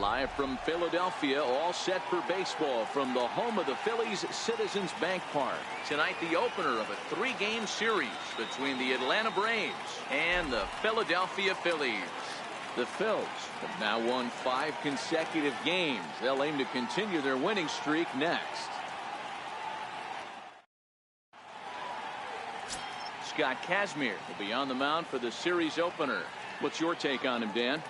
Live from Philadelphia, all set for baseball from the home of the Phillies, Citizens Bank Park. Tonight, the opener of a 3-game series between the Atlanta Braves and the Philadelphia Phillies. The Phils have now won 5 consecutive games. They'll aim to continue their winning streak next. Scott Kazmir will be on the mound for the series opener. What's your take on him, Dan?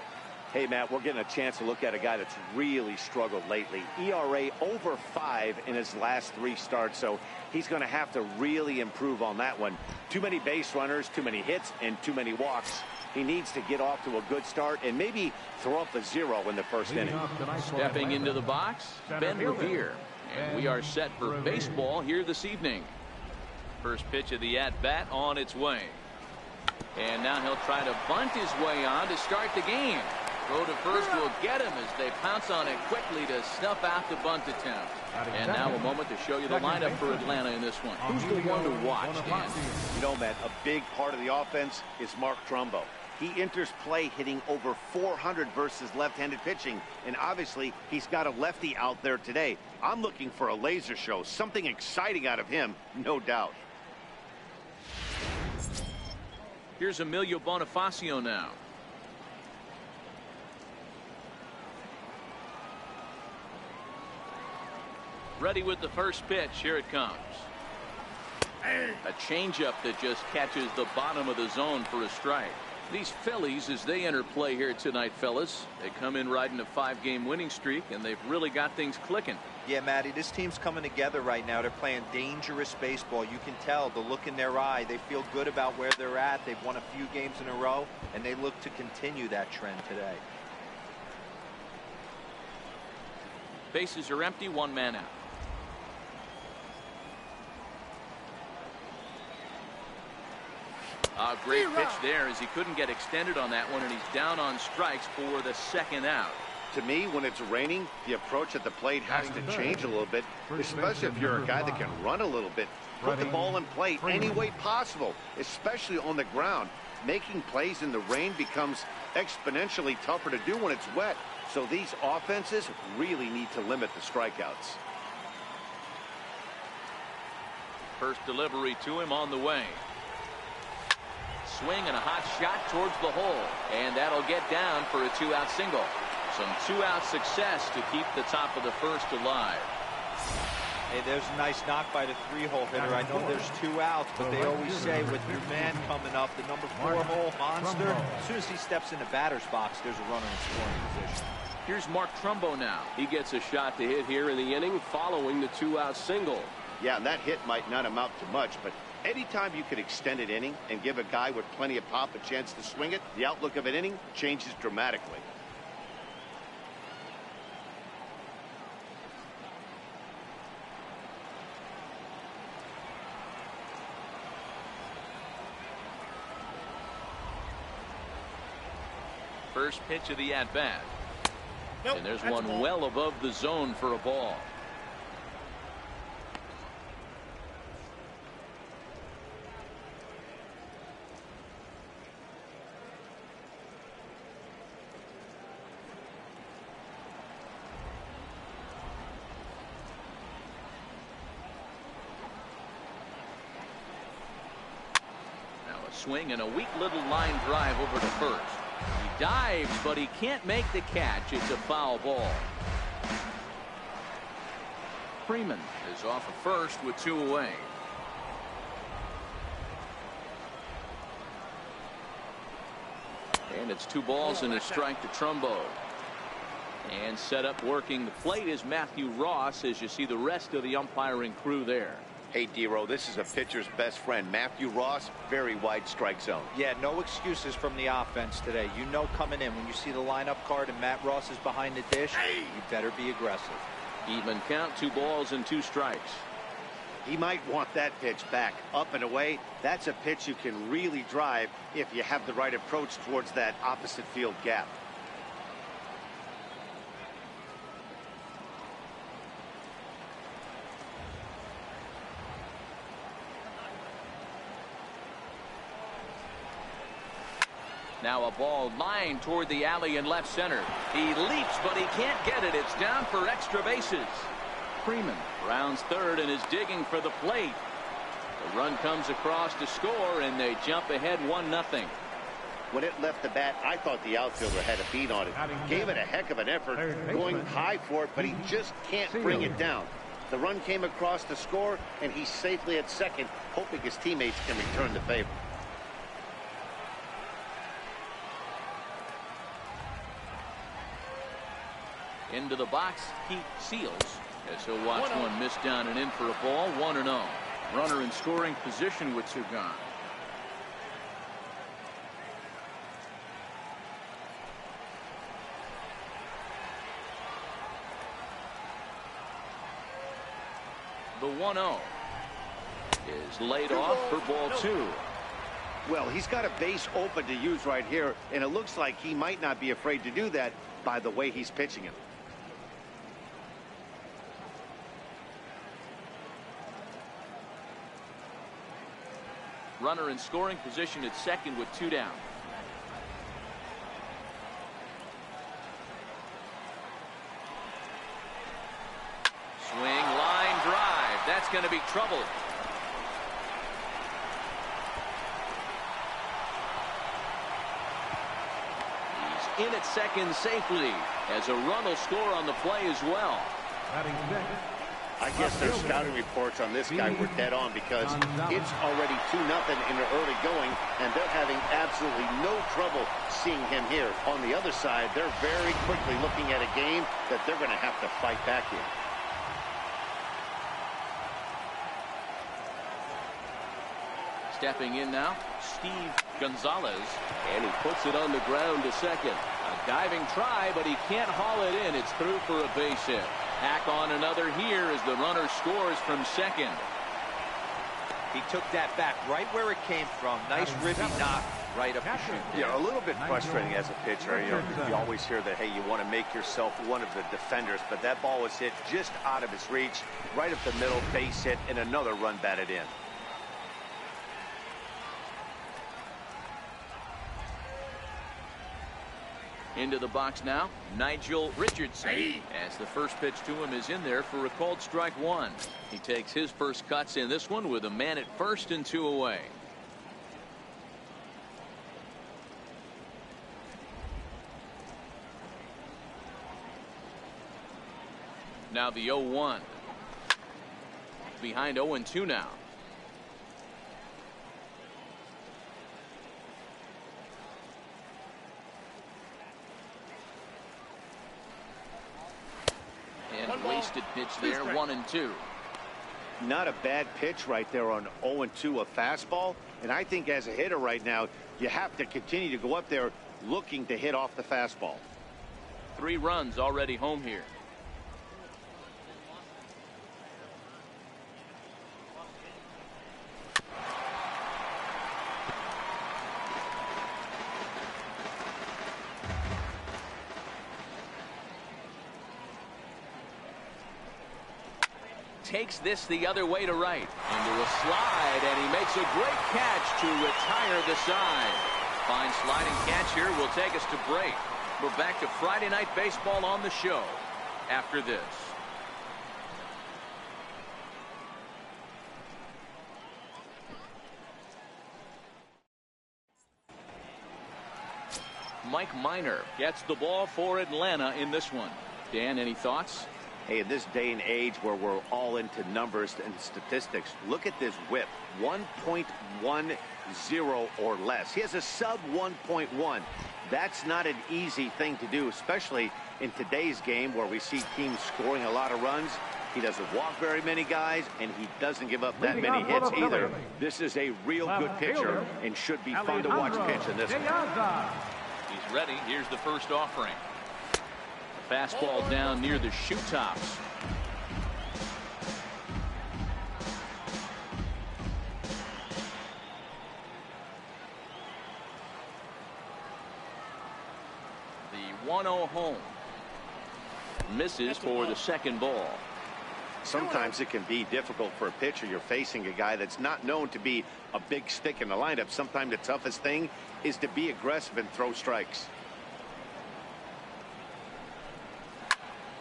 Hey, Matt, we're getting a chance to look at a guy that's really struggled lately. ERA over 5 in his last 3 starts, so he's going to have to really improve on that one. Too many base runners, too many hits, and too many walks. He needs to get off to a good start and maybe throw up a 0 in the first inning. Stepping into the box, Ben Revere. And we are set for baseball here this evening. First pitch of the at-bat on its way. And now he'll try to bunt his way on to start the game. Throw to first will get him as they pounce on it quickly to snuff out the bunt attempt. And now a moment to show you the lineup for Atlanta in this one. Who's the one to watch, Dan? You know, Matt, a big part of the offense is Mark Trumbo. He enters play hitting over 400 versus left-handed pitching, and obviously he's got a lefty out there today. I'm looking for a laser show, something exciting out of him, no doubt. Here's Emilio Bonifacio now. Ready with the first pitch. Here it comes. A changeup that just catches the bottom of the zone for a strike. These Phillies, as they enter play here tonight, fellas, they come in riding a 5-game winning streak, and they've really got things clicking. Yeah, Matty, this team's coming together right now. They're playing dangerous baseball. You can tell the look in their eye. They feel good about where they're at. They've won a few games in a row, and they look to continue that trend today. Bases are empty, 1 man out. A great pitch there as he couldn't get extended on that one, and he's down on strikes for the 2nd out. To me, when it's raining, the approach at the plate has to change a little bit, especially if you're a guy that can run a little bit. Put the ball in play any way possible, especially on the ground. Making plays in the rain becomes exponentially tougher to do when it's wet. So these offenses really need to limit the strikeouts. First delivery to him on the way. Swing and a hot shot towards the hole, and that'll get down for a 2-out single. Some 2-out success to keep the top of the first alive. Hey, there's a nice knock by the 3-hole hitter. I know there's 2 outs, but they always say with your man coming up, the number 4-hole monster, as soon as he steps in the batter's box, there's a runner in scoring position. Here's Mark Trumbo now. He gets a shot to hit here in the inning following the 2-out single. Yeah, and that hit might not amount to much, but anytime you could extend an inning and give a guy with plenty of pop a chance to swing it, the outlook of an inning changes dramatically. First pitch of the at-bat. And there's one well above the zone for a ball. Swing and a weak little line drive over to first. He dives, but he can't make the catch. It's a foul ball. Freeman is off of first with 2 away. And it's 2 balls and a strike to Trumbo. And set up working the plate is Matthew Ross as you see the rest of the umpiring crew there. Hey, D-Row, this is a pitcher's best friend. Matthew Ross, very wide strike zone. Yeah, no excuses from the offense today. You know coming in, when you see the lineup card and Matt Ross is behind the dish, you better be aggressive. Even count, 2 balls and 2 strikes. He might want that pitch back, up and away. That's a pitch you can really drive if you have the right approach towards that opposite field gap. Now a ball lined toward the alley in left center. He leaps, but he can't get it. It's down for extra bases. Freeman rounds third and is digging for the plate. The run comes across to score, and they jump ahead 1-0. When it left the bat, I thought the outfielder had a beat on it. Gave it a heck of an effort, going high for it, but he just can't bring it down. The run came across to score, and he's safely at second, hoping his teammates can return the favor. Into the box, he seals as he'll watch one miss down and in for a ball. 1-0. Runner in scoring position with 2 gone. The 1-0 is laid off for ball 2. Well, he's got a base open to use right here, and it looks like he might not be afraid to do that by the way he's pitching it. Runner in scoring position at second with 2 down. Swing, line drive. That's going to be trouble. He's in at second safely as a run will score on the play as well. I guess their scouting reports on this guy were dead on, because it's already 2-0 in the early going, and they're having absolutely no trouble seeing him here. On the other side, they're very quickly looking at a game that they're going to have to fight back in. Stepping in now, Steve Gonzalez, and he puts it on the ground to second. A diving try, but he can't haul it in. It's through for a base hit. Tack on another here as the runner scores from second. He took that back right where it came from. Nice ribby knock right up the chute. Yeah, a little bit frustrating as a pitcher. You always hear that, hey, you want to make yourself one of the defenders, but that ball was hit just out of his reach, right up the middle, base hit, and another run batted in. Into the box now, Nigel Richardson, as the first pitch to him is in there for a called strike 1. He takes his first cuts in this one with a man at first and 2 away. Now the 0-1. Behind 0-2 now. Wasted pitch there, 1-2. Not a bad pitch right there on 0-2, a fastball. And I think as a hitter right now, you have to continue to go up there looking to hit off the fastball. 3 runs already home here. Takes this the other way to right into a slide, and he makes a great catch to retire the side. Fine sliding catch here will take us to break. We're back to Friday Night Baseball on the show after this. Mike Minor gets the ball for Atlanta in this one. Dan, any thoughts? Hey, in this day and age where we're all into numbers and statistics, look at this whip, 1.10 or less. He has a sub 1.1. That's not an easy thing to do, especially in today's game where we see teams scoring a lot of runs. He doesn't walk very many guys, and he doesn't give up that many hits either. This is a real good pitcher and should be fun to watch pitch in this one. He's ready. Here's the first offering. Fastball down near the shoe tops. The 1-0 home. Misses for the second ball. Sometimes it can be difficult for a pitcher. You're facing a guy that's not known to be a big stick in the lineup. Sometimes the toughest thing is to be aggressive and throw strikes.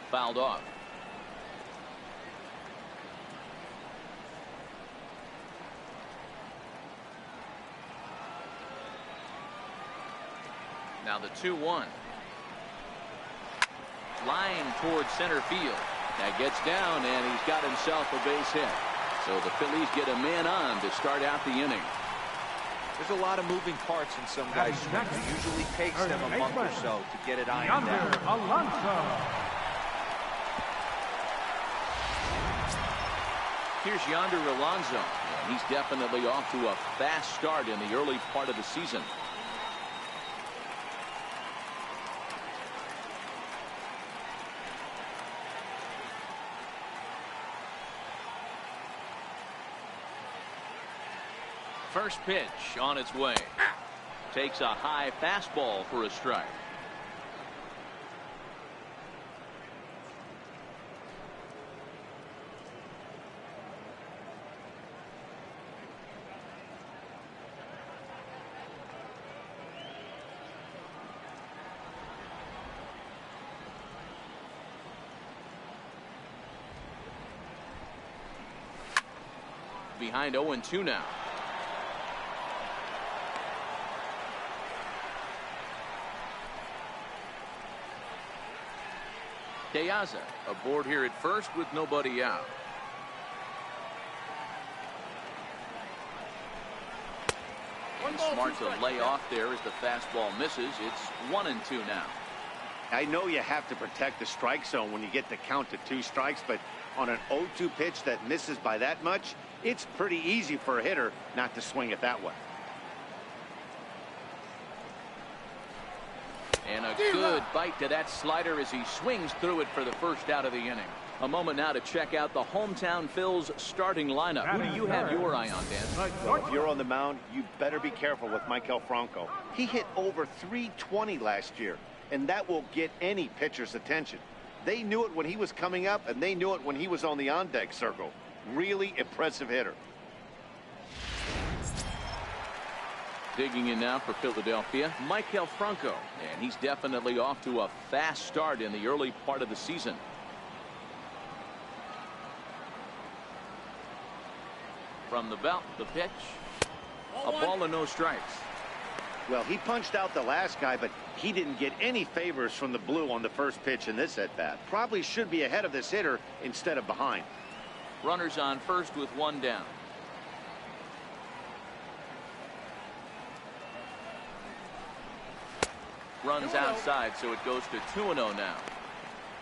Fouled off. Now the 2-1. Line towards center field. That gets down, and he's got himself a base hit. So the Phillies get a man on to start out the inning. There's a lot of moving parts in some guys' swings. It usually takes them a month or so to get it ironed out. Here's Yonder Alonso, and he's definitely off to a fast start in the early part of the season. First pitch on its way. Takes a high fastball for a strike. Behind 0-2 now. Piazza aboard here at first with nobody out. And smart to lay off there as the fastball misses. It's 1-2 now. I know you have to protect the strike zone when you get the count to 2 strikes, but on an 0-2 pitch that misses by that much, it's pretty easy for a hitter not to swing it that way. And a good bite to that slider as he swings through it for the first out of the inning. A moment now to check out the hometown Phils starting lineup. Who do you have your eye on, Dan? Well, if you're on the mound, you better be careful with Maikel Franco. He hit over .320 last year, and that will get any pitcher's attention. They knew it when he was coming up, and they knew it when he was on the on-deck circle. Really impressive hitter. Digging in now for Philadelphia, Maikel Franco, and he's definitely off to a fast start in the early part of the season. From the belt, the pitch, a ball and no strikes. Well, he punched out the last guy, but he didn't get any favors from the blue on the first pitch in this at-bat. Probably should be ahead of this hitter instead of behind. Runners on first with 1 down. Runs outside, so it goes to 2-0 now.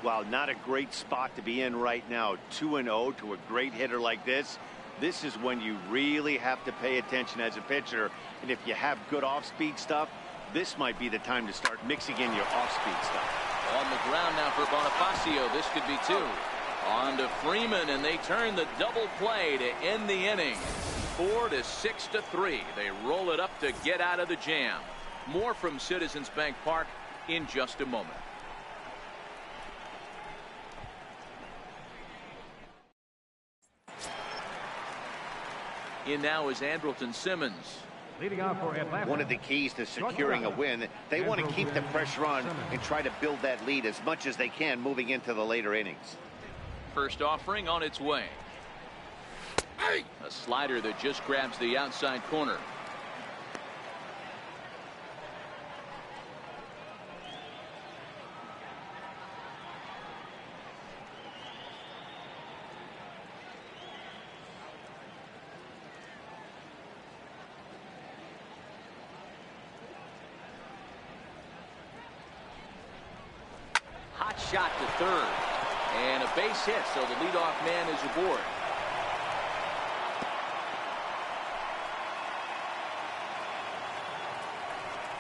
Wow, not a great spot to be in right now. 2-0 to a great hitter like this. This is when you really have to pay attention as a pitcher. And if you have good off-speed stuff, this might be the time to start mixing in your off-speed stuff. On the ground now for Bonifacio. This could be 2. On to Freeman, and they turn the double play to end the inning. 4-6-3. They roll it up to get out of the jam. More from Citizens Bank Park in just a moment. In now is Andrelton Simmons. Leading off for Atlanta. One of the keys to securing a win, they want to keep the pressure on and try to build that lead as much as they can moving into the later innings. First offering on its way. A slider that just grabs the outside corner. Hot shot to third. And a base hit, so the leadoff man is aboard.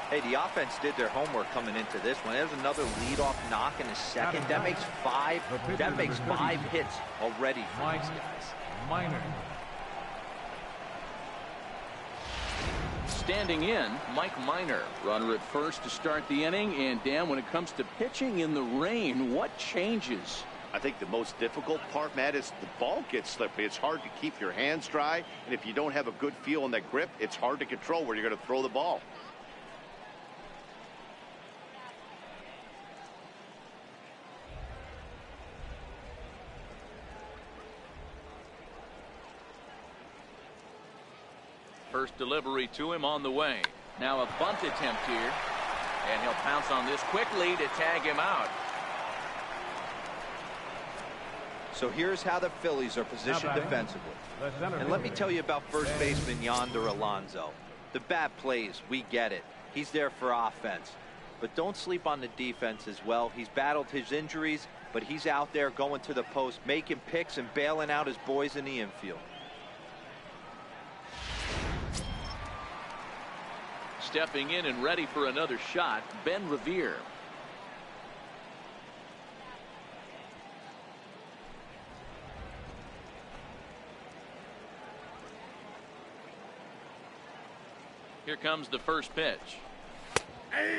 Hey, the offense did their homework coming into this one. There's another leadoff knock in the second. That makes 5 hits already for these guys. Minor. Standing in, Mike Minor, runner at first to start the inning. And Dan, when it comes to pitching in the rain, what changes? I think the most difficult part, Matt, is the ball gets slippery. It's hard to keep your hands dry, and if you don't have a good feel on that grip, it's hard to control where you're going to throw the ball. First delivery to him on the way. Now a bunt attempt here, and he'll pounce on this quickly to tag him out. So here's how the Phillies are positioned defensively. And let me tell you about first baseman Yonder Alonso. The bat plays, we get it. He's there for offense. But don't sleep on the defense as well. He's battled his injuries, but he's out there going to the post, making picks and bailing out his boys in the infield. Stepping in and ready for another shot, Ben Revere. Here comes the first pitch.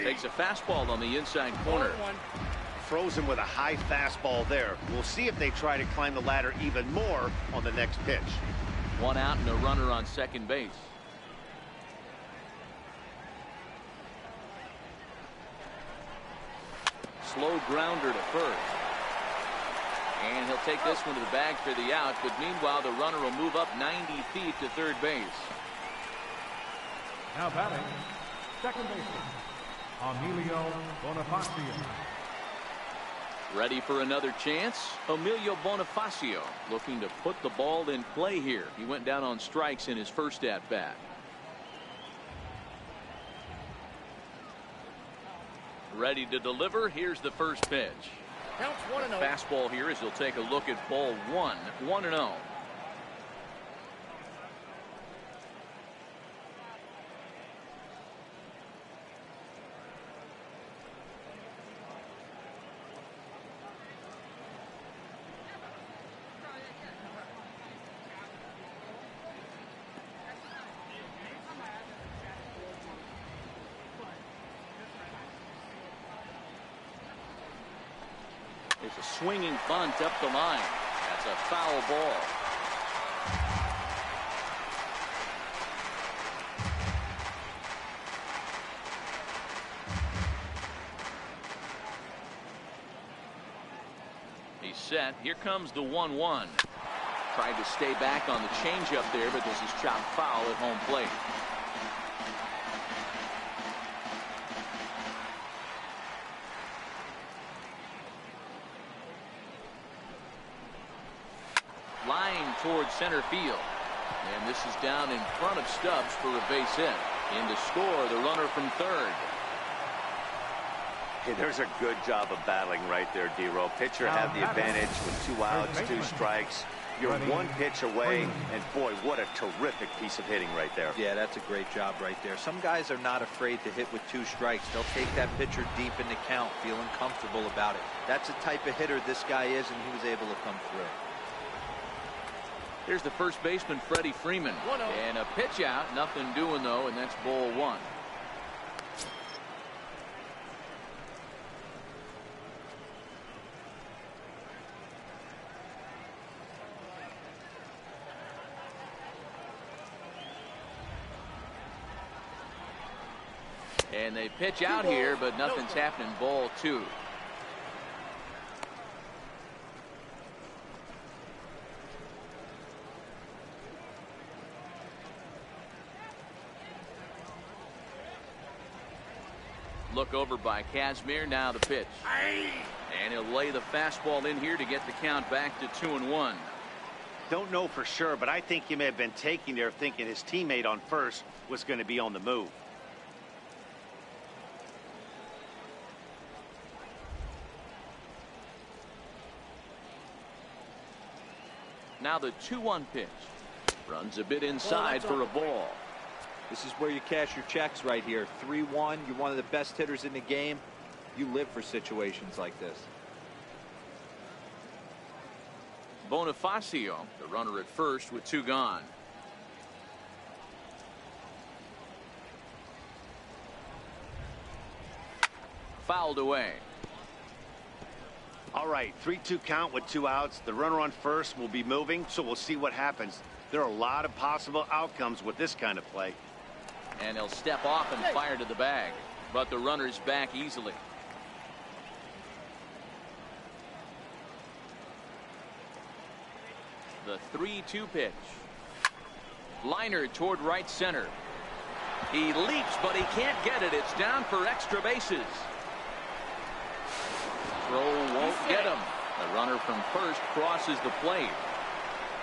Takes a fastball on the inside corner. Throws him with a high fastball there. We'll see if they try to climb the ladder even more on the next pitch. One out and a runner on second base. Slow grounder to first. And he'll take this one to the bag for the out, but meanwhile the runner will move up 90 feet to third base. Now batting, second baseman, Emilio Bonifacio. Ready for another chance. Emilio Bonifacio looking to put the ball in play here. He went down on strikes in his first at bat. Ready to deliver. Here's the first pitch. Counts 1-0. Fastball here as he'll take a look at ball one. 1-0. It's a swinging bunt up the line. That's a foul ball. He's set. Here comes the 1-1. Tried to stay back on the changeup there, but this is chopped foul at home plate. Line towards center field. And this is down in front of Stubbs for a base hit. In to score the runner from third. Hey, there's a good job of battling right there, D-Row. Pitcher had the advantage with 2 outs, 2 strikes. You're 1 pitch away, and boy, what a terrific piece of hitting right there. Yeah, that's a great job right there. Some guys are not afraid to hit with 2 strikes. They'll take that pitcher deep in the count, feeling comfortable about it. That's the type of hitter this guy is, and he was able to come through. Here's the first baseman, Freddie Freeman. And a pitch out. Nothing doing, though, and that's ball 1. And they pitch out here, but nothing's happening. Ball 2. Look over by Kazmir. Now the pitch. And he'll lay the fastball in here to get the count back to 2-1. Don't know for sure, but I think he may have been taking there thinking his teammate on first was going to be on the move. Now the 2-1 pitch. Runs a bit inside for a ball. This is where you cash your checks right here. 3-1. You're one of the best hitters in the game. You live for situations like this. Bonifacio, the runner at first with 2 gone. Fouled away. All right, 3-2 count with 2 outs. The runner on first will be moving, so we'll see what happens. There are a lot of possible outcomes with this kind of play. And he'll step off and fire to the bag, but the runner's back easily. The 3-2 pitch. Liner toward right center. He leaps, but he can't get it. It's down for extra bases. Throw won't get him. The runner from first crosses the plate.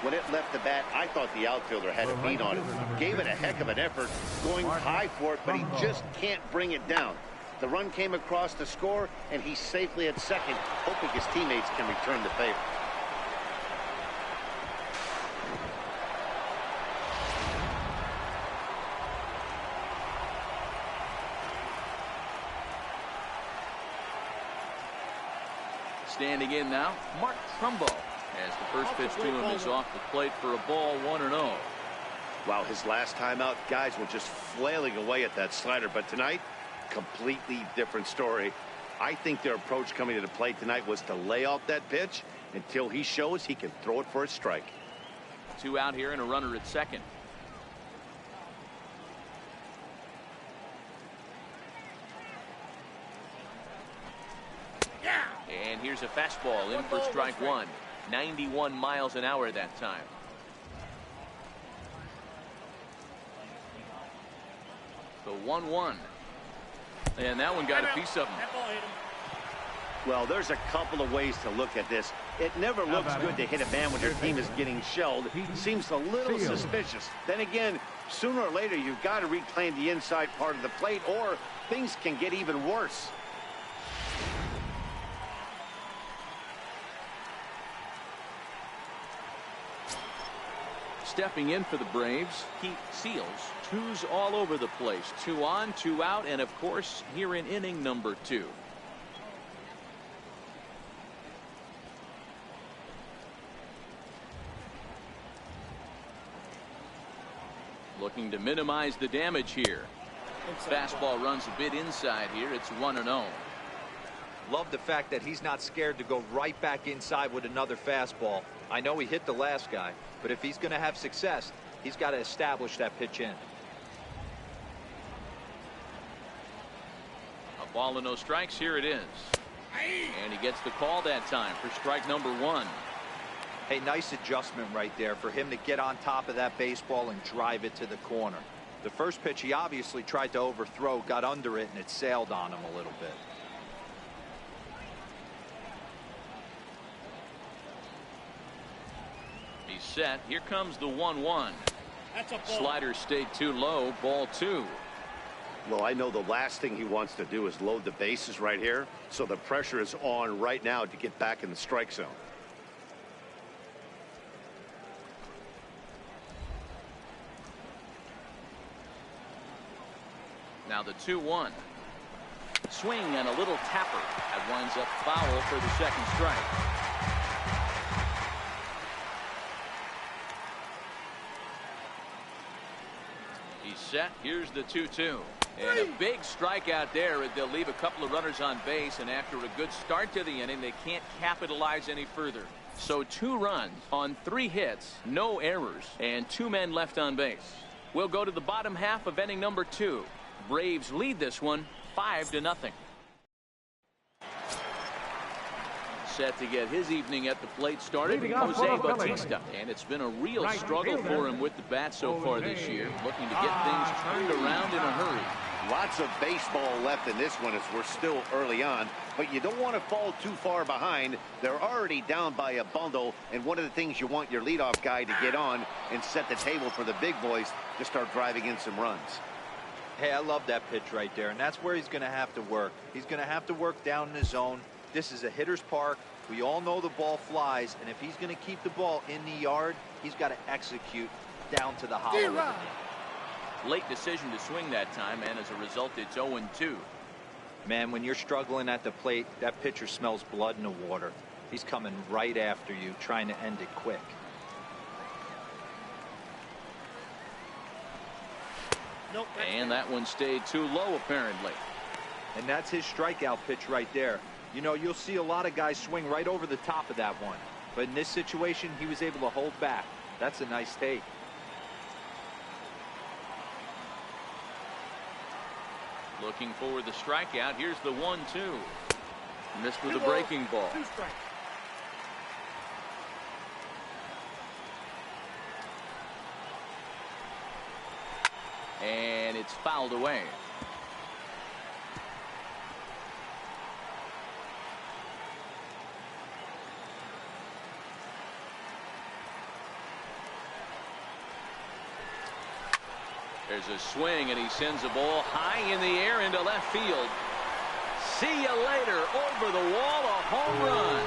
When it left the bat, I thought the outfielder had a beat on it. Gave it a heck of an effort, going high for it, but he just can't bring it down. The run came across to score, and he's safely at second, hoping his teammates can return the favor. Standing in now, Mark Trumbo, as the first pitch to him is off the plate for a ball, 1-0. Wow, his last time out, guys were just flailing away at that slider, but tonight, completely different story. I think their approach coming to the plate tonight was to lay off that pitch until he shows he can throw it for a strike. 2 out here and a runner at second. And here's a fastball in for strike 1. 91 miles an hour that time. The 1-1. And that one got a piece of him. Well, there's a couple of ways to look at this. It never looks good to hit a man when your team is getting shelled. Seems a little suspicious. Then again, sooner or later, you've got to reclaim the inside part of the plate, or things can get even worse. Stepping in for the Braves, Pete Seals. 2s all over the place. 2 on, 2 out, and of course, here in inning number 2. Looking to minimize the damage here. Fastball runs a bit inside here. It's 1-0. Love the fact that he's not scared to go right back inside with another fastball. I know he hit the last guy, but if he's going to have success, he's got to establish that pitch in. A ball and no strikes. Here it is. And he gets the call that time for strike number 1. Hey, nice adjustment right there for him to get on top of that baseball and drive it to the corner. The first pitch he obviously tried to overthrow, got under it, and it sailed on him a little bit. He's set. Here comes the 1-1. Slider stayed too low. Ball 2. Well, I know the last thing he wants to do is load the bases right here, so the pressure is on right now to get back in the strike zone. Now the 2-1. Swing and a little tapper. That winds up foul for the second strike. He's set. Here's the 2-2. And a big strikeout there. They'll leave a couple of runners on base, and after a good start to the inning, they can't capitalize any further. So 2 runs on 3 hits, no errors, and 2 men left on base. We'll go to the bottom half of inning number 2. Braves lead this one 5-0. Set to get his evening at the plate started, Jose Bautista. And it's been a real struggle for him with the bat so far this year, looking to get things turned around in a hurry. Lots of baseball left in this one as we're still early on, but you don't want to fall too far behind. They're already down by a bundle, and one of the things you want your leadoff guy to get on and set the table for the big boys to start driving in some runs. Hey, I love that pitch right there, and that's where he's going to have to work. He's going to have to work down in the zone. This is a hitter's park. We all know the ball flies, and if he's going to keep the ball in the yard, he's got to execute down to the hollow of the knee. Late decision to swing that time, and as a result, it's 0-2. Man, when you're struggling at the plate, that pitcher smells blood in the water. He's coming right after you, trying to end it quick. And that one stayed too low, apparently. And that's his strikeout pitch right there. You know, you'll see a lot of guys swing right over the top of that one. But in this situation, he was able to hold back. That's a nice take. Looking for the strikeout. Here's the 1-2. Missed with a breaking ball. 2 strikes. And it's fouled away. There's a swing, and he sends a ball high in the air into left field. See you later. Over the wall, a home run.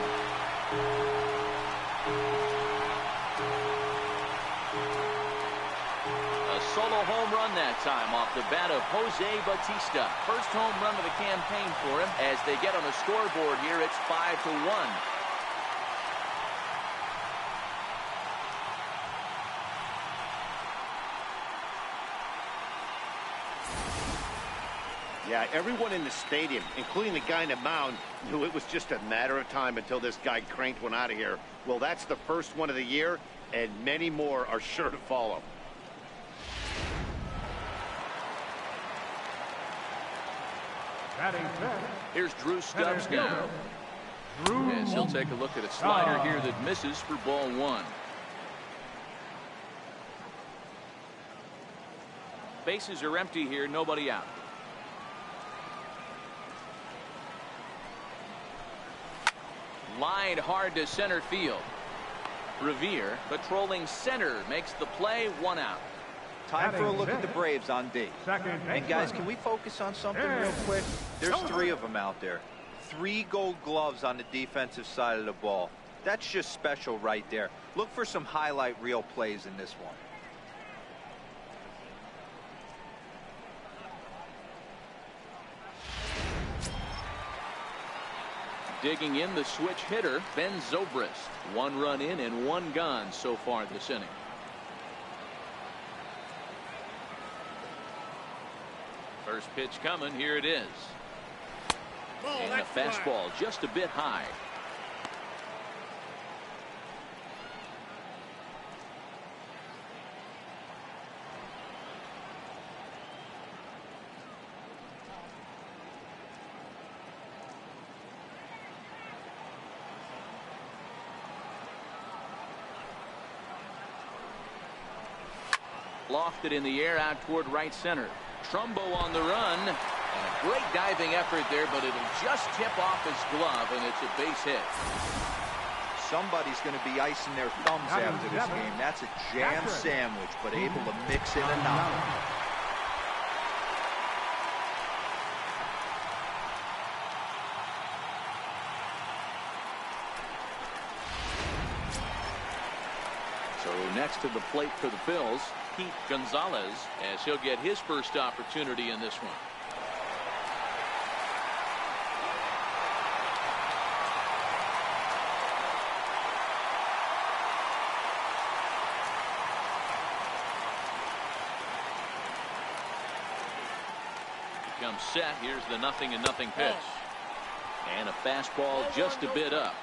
A solo home run that time off the bat of Jose Bautista. First home run of the campaign for him. As they get on the scoreboard here, it's 5-1. Yeah, everyone in the stadium, including the guy in the mound, knew it was just a matter of time until this guy cranked one out of here. Well, that's the first one of the year, and many more are sure to follow. Batting fifth. Here's Drew Stubbs now. Drew. As he'll take a look at a slider here that misses for ball 1. Bases are empty here, nobody out. Lined hard to center field. Revere patrolling center makes the play, 1 out. Time for a look at the Braves on D. And guys, can we focus on something real quick? There's 3 of them out there. 3 gold gloves on the defensive side of the ball. That's just special right there. Look for some highlight reel plays in this one. Digging in the switch hitter, Ben Zobrist. 1 run in and 1 gone so far this inning. First pitch coming, here it is. And a fastball just a bit high. Lofted in the air out toward right center. Trumbo on the run. And a great diving effort there, but it'll just tip off his glove, and it's a base hit. Somebody's going to be icing their thumbs after this game. That's a jam sandwich, but able to mix in a knock. So next to the plate for the Phils, Pete Gonzalez, as he'll get his first opportunity in this one. He comes set. Here's the 0-0 pitch. And a fastball just a bit up.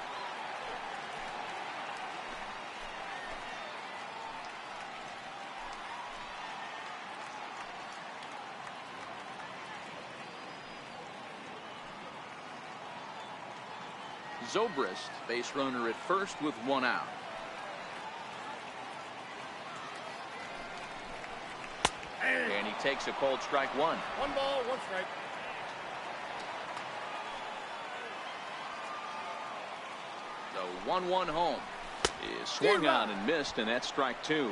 Zobrist, base runner at first with 1 out. And he takes a cold strike 1. 1 ball, 1 strike. The 1-1 home is swung on and missed, and that's strike 2.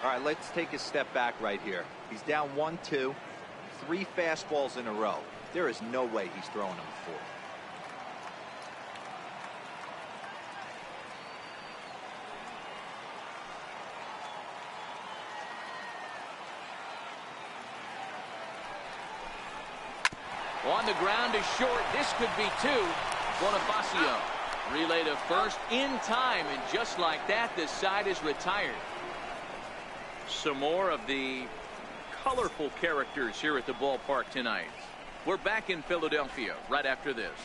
All right, let's take a step back right here. He's down 1-2, 3 fastballs in a row. There is no way he's throwing them 4. On the ground is short. This could be 2. Bonifacio relay to first in time, and just like that, this side is retired. Some more of the colorful characters here at the ballpark tonight. We're back in Philadelphia right after this.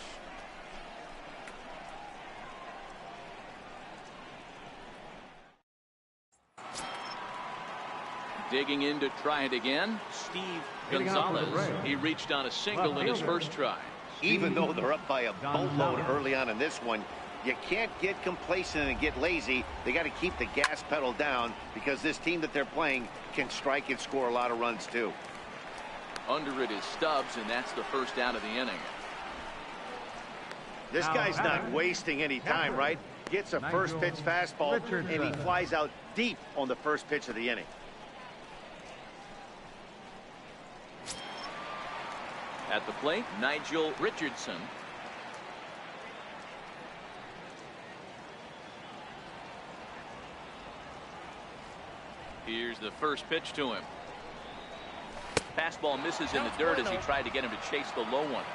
Digging in to try it again, Steve Gonzalez. He reached on a single in his first try. Even though they're up by a boatload early on in this one, you can't get complacent and get lazy. They got to keep the gas pedal down because this team that they're playing can strike and score a lot of runs too. Under it is Stubbs, and that's the first out of the inning. This guy's not wasting any time, right? Gets a first pitch fastball, and he flies out deep on the first pitch of the inning. At the plate, Nigel Richardson. Here's the first pitch to him. Fastball misses in the dirt as he tried to get him to chase the low one.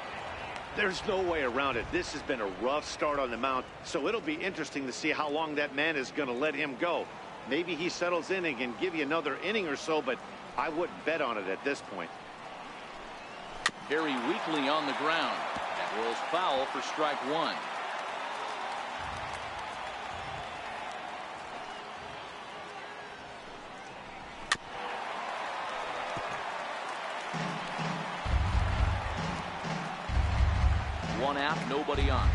There's no way around it. This has been a rough start on the mound, so it'll be interesting to see how long that man is going to let him go. Maybe he settles in and can give you another inning or so, but I wouldn't bet on it at this point. Very weakly on the ground. That rolls foul for strike one. One out, nobody on.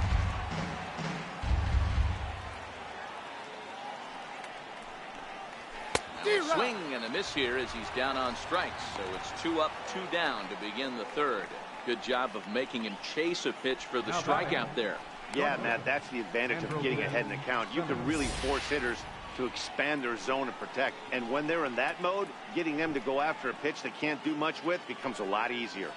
Swing and a miss here as he's down on strikes. So it's 2 up, 2 down to begin the third. Good job of making him chase a pitch for the strikeout there. Yeah, Matt, that's the advantage of getting ahead in the count. You can really force hitters to expand their zone and protect. And when they're in that mode, getting them to go after a pitch they can't do much with becomes a lot easier.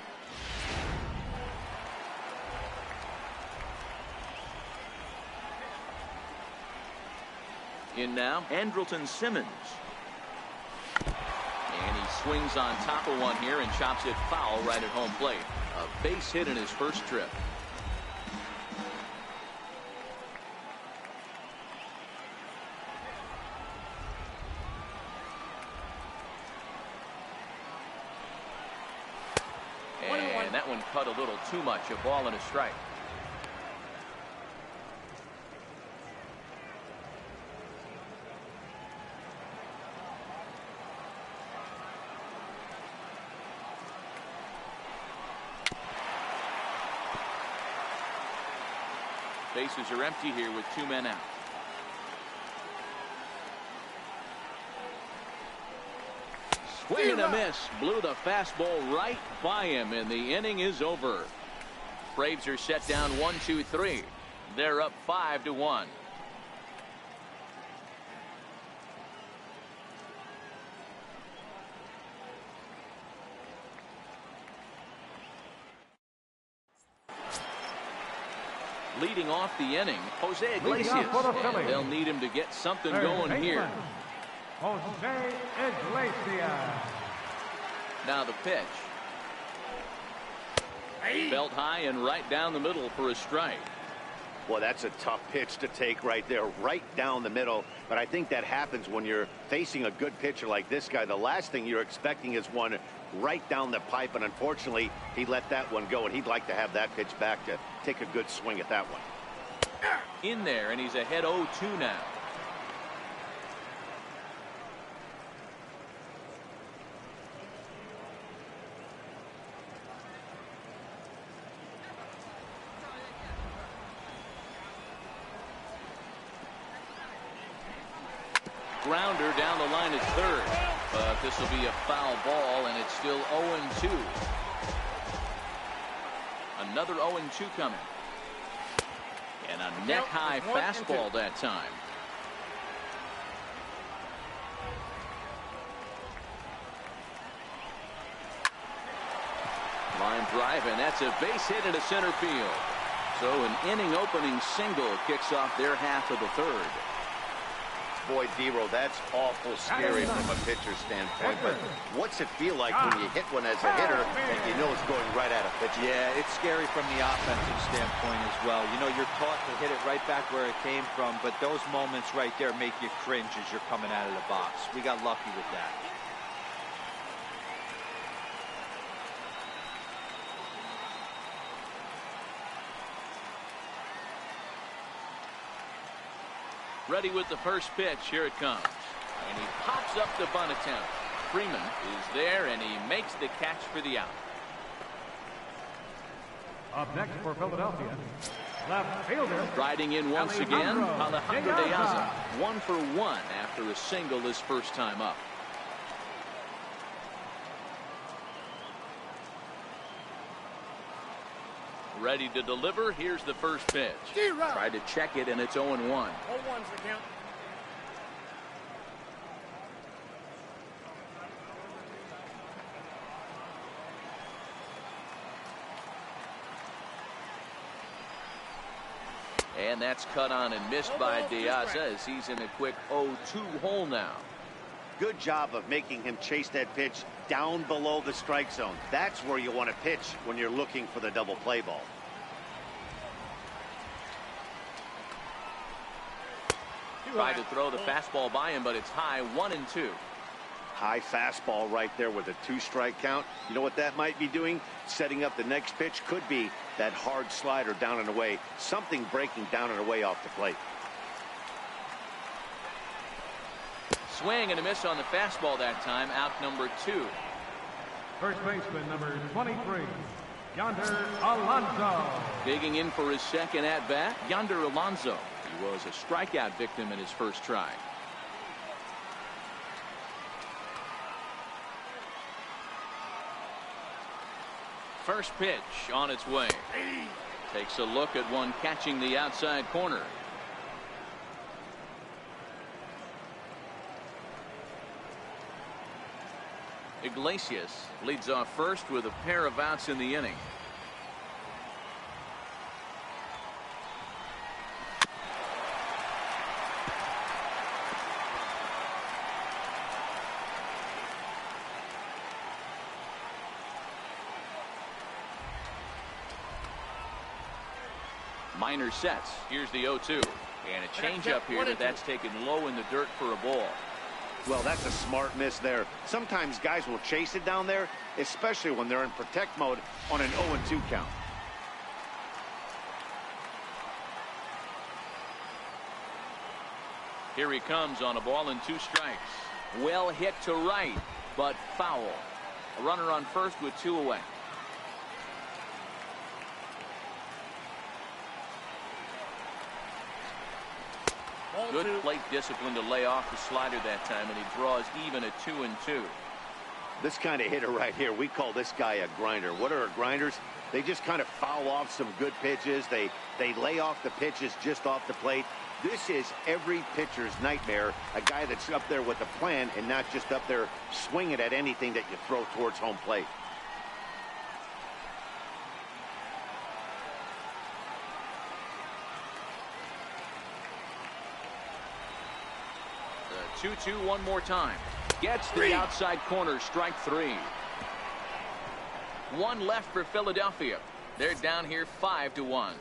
In now, Andrelton Simmons. And he swings on top of one here and chops it foul right at home plate. A base hit in his first trip. And that one cut a little too much. A ball and a strike. Bases are empty here with 2 men out. Swing and a miss. Blew the fastball right by him, and the inning is over. Braves are set down 1-2-3. They're up 5-1. Leading off the inning, Jose Iglesias. And they'll need him to get something going here. Jose Iglesias. Now the pitch. Belt high and right down the middle for a strike. Well, that's a tough pitch to take right there, right down the middle. But I think that happens when you're facing a good pitcher like this guy. The last thing you're expecting is one right down the pipe, and unfortunately, he let that one go, and he'd like to have that pitch back to take a good swing at that one. In there, and he's ahead 0-2 now. Grounder down the line at third, but this will be a foul ball, and it's still 0-2. Another 0-2 coming, and a neck-high fastball that time. Line drive, and that's a base hit into center field. So an inning-opening single kicks off their half of the third. Boy, Dero, that's awful scary from a pitcher's standpoint, but what's it feel like when you hit one as a hitter and you know it's going right at a pitcher? Yeah, it's scary from the offensive standpoint as well. You know, you're taught to hit it right back where it came from, but those moments right there make you cringe as you're coming out of the box. We got lucky with that. Ready with the first pitch. Here it comes. And he pops up the bunt attempt. Freeman is there, and he makes the catch for the out. Up next for Philadelphia, left fielder. Riding in once again, Alejandro De De Aza. 1 for 1 after a single his first time up. Ready to deliver. Here's the first pitch. Tried to check it, and it's 0-1. 0-1's the count. And that's cut on and missed by De Aza as he's in a quick 0-2 hole now. Good job of making him chase that pitch down below the strike zone. That's where you want to pitch when you're looking for the double play ball. Tried to throw the fastball by him, but it's high, 1-2. High fastball right there with a 2-strike count. You know what that might be doing? Setting up the next pitch. Could be that hard slider down and away. Something breaking down and away off the plate. Swing and a miss on the fastball that time. Out number 2. First baseman number 23, Yonder Alonso. Digging in for his second at bat, Yonder Alonso. He was a strikeout victim in his first try. First pitch on its way. Takes a look at one catching the outside corner. Iglesias leads off first with a pair of outs in the inning. Minor sets. Here's the 0-2. And a changeup here, but that's taken low in the dirt for a ball. Well, that's a smart miss there. Sometimes guys will chase it down there, especially when they're in protect mode on an 0-2 count. Here he comes on a ball and 2 strikes. Well hit to right, but foul. A runner on first with 2 away. Good plate discipline to lay off the slider that time, and he draws even at 2-2. This kind of hitter right here, we call this guy a grinder. What are grinders? They just kind of foul off some good pitches. They lay off the pitches just off the plate. This is every pitcher's nightmare, a guy that's up there with a plan and not just up there swinging at anything that you throw towards home plate. The 2-2 one more time. Gets the outside corner, strike 3. 1 left for Philadelphia. They're down here 5-1.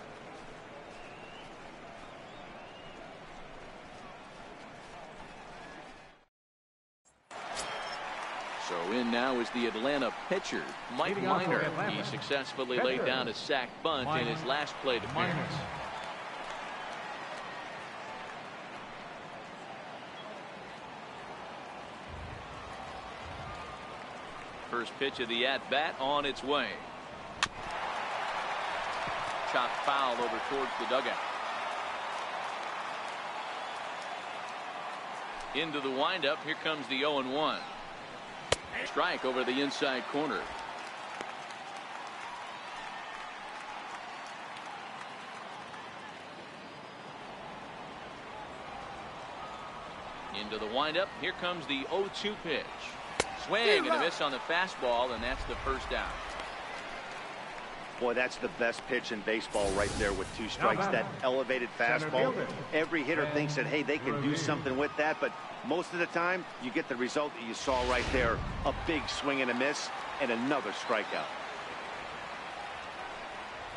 So in now is the Atlanta pitcher, Mike Minor. He successfully laid down a sac bunt in his last plate appearance. First pitch of the at-bat on its way. Chopped foul over towards the dugout. Into the windup. Here comes the 0-1. Strike over the inside corner. Into the windup. Here comes the 0-2 pitch. Swing and a miss on the fastball, and that's the first out. Boy, that's the best pitch in baseball right there with 2 strikes. That elevated fastball. Every hitter thinks that, hey, they can do something with that, but most of the time you get the result that you saw right there. A big swing and a miss and another strikeout.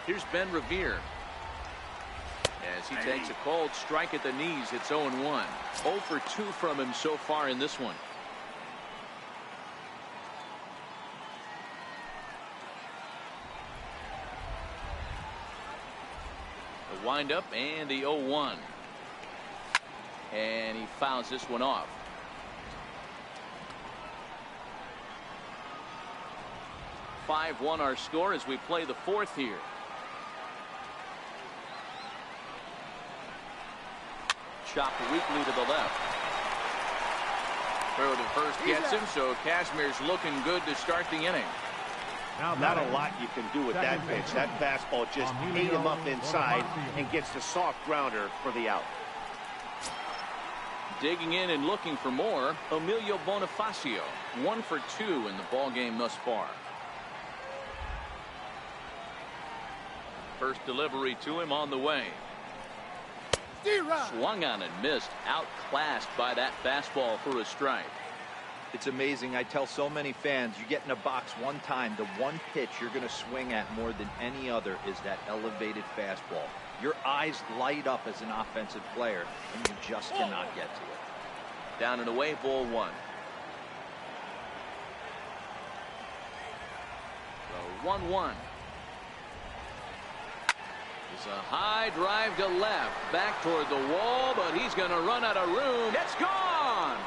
Here's Ben Revere. As he takes a cold strike at the knees, it's 0-1. 0 for 2 from him so far in this one. The windup and the 0-1. And he fouls this one off. 5-1 our score as we play the fourth here. Chopped weakly to the left. Throw to first gets him, so Kazmir's looking good to start the inning. Not a lot you can do with that pitch. That fastball just ate him up inside and gets the soft grounder for the out. Digging in and looking for more, Emilio Bonifacio, 1 for 2 in the ball game thus far. First delivery to him on the way. Swung on and missed, outclassed by that fastball for a strike. It's amazing. I tell so many fans, you get in a box one time, the one pitch you're going to swing at more than any other is that elevated fastball. Your eyes light up as an offensive player, and you just cannot get to it. Down and away, ball 1. So 1-1. It's a high drive to left, back toward the wall, but he's going to run out of room. It's gone!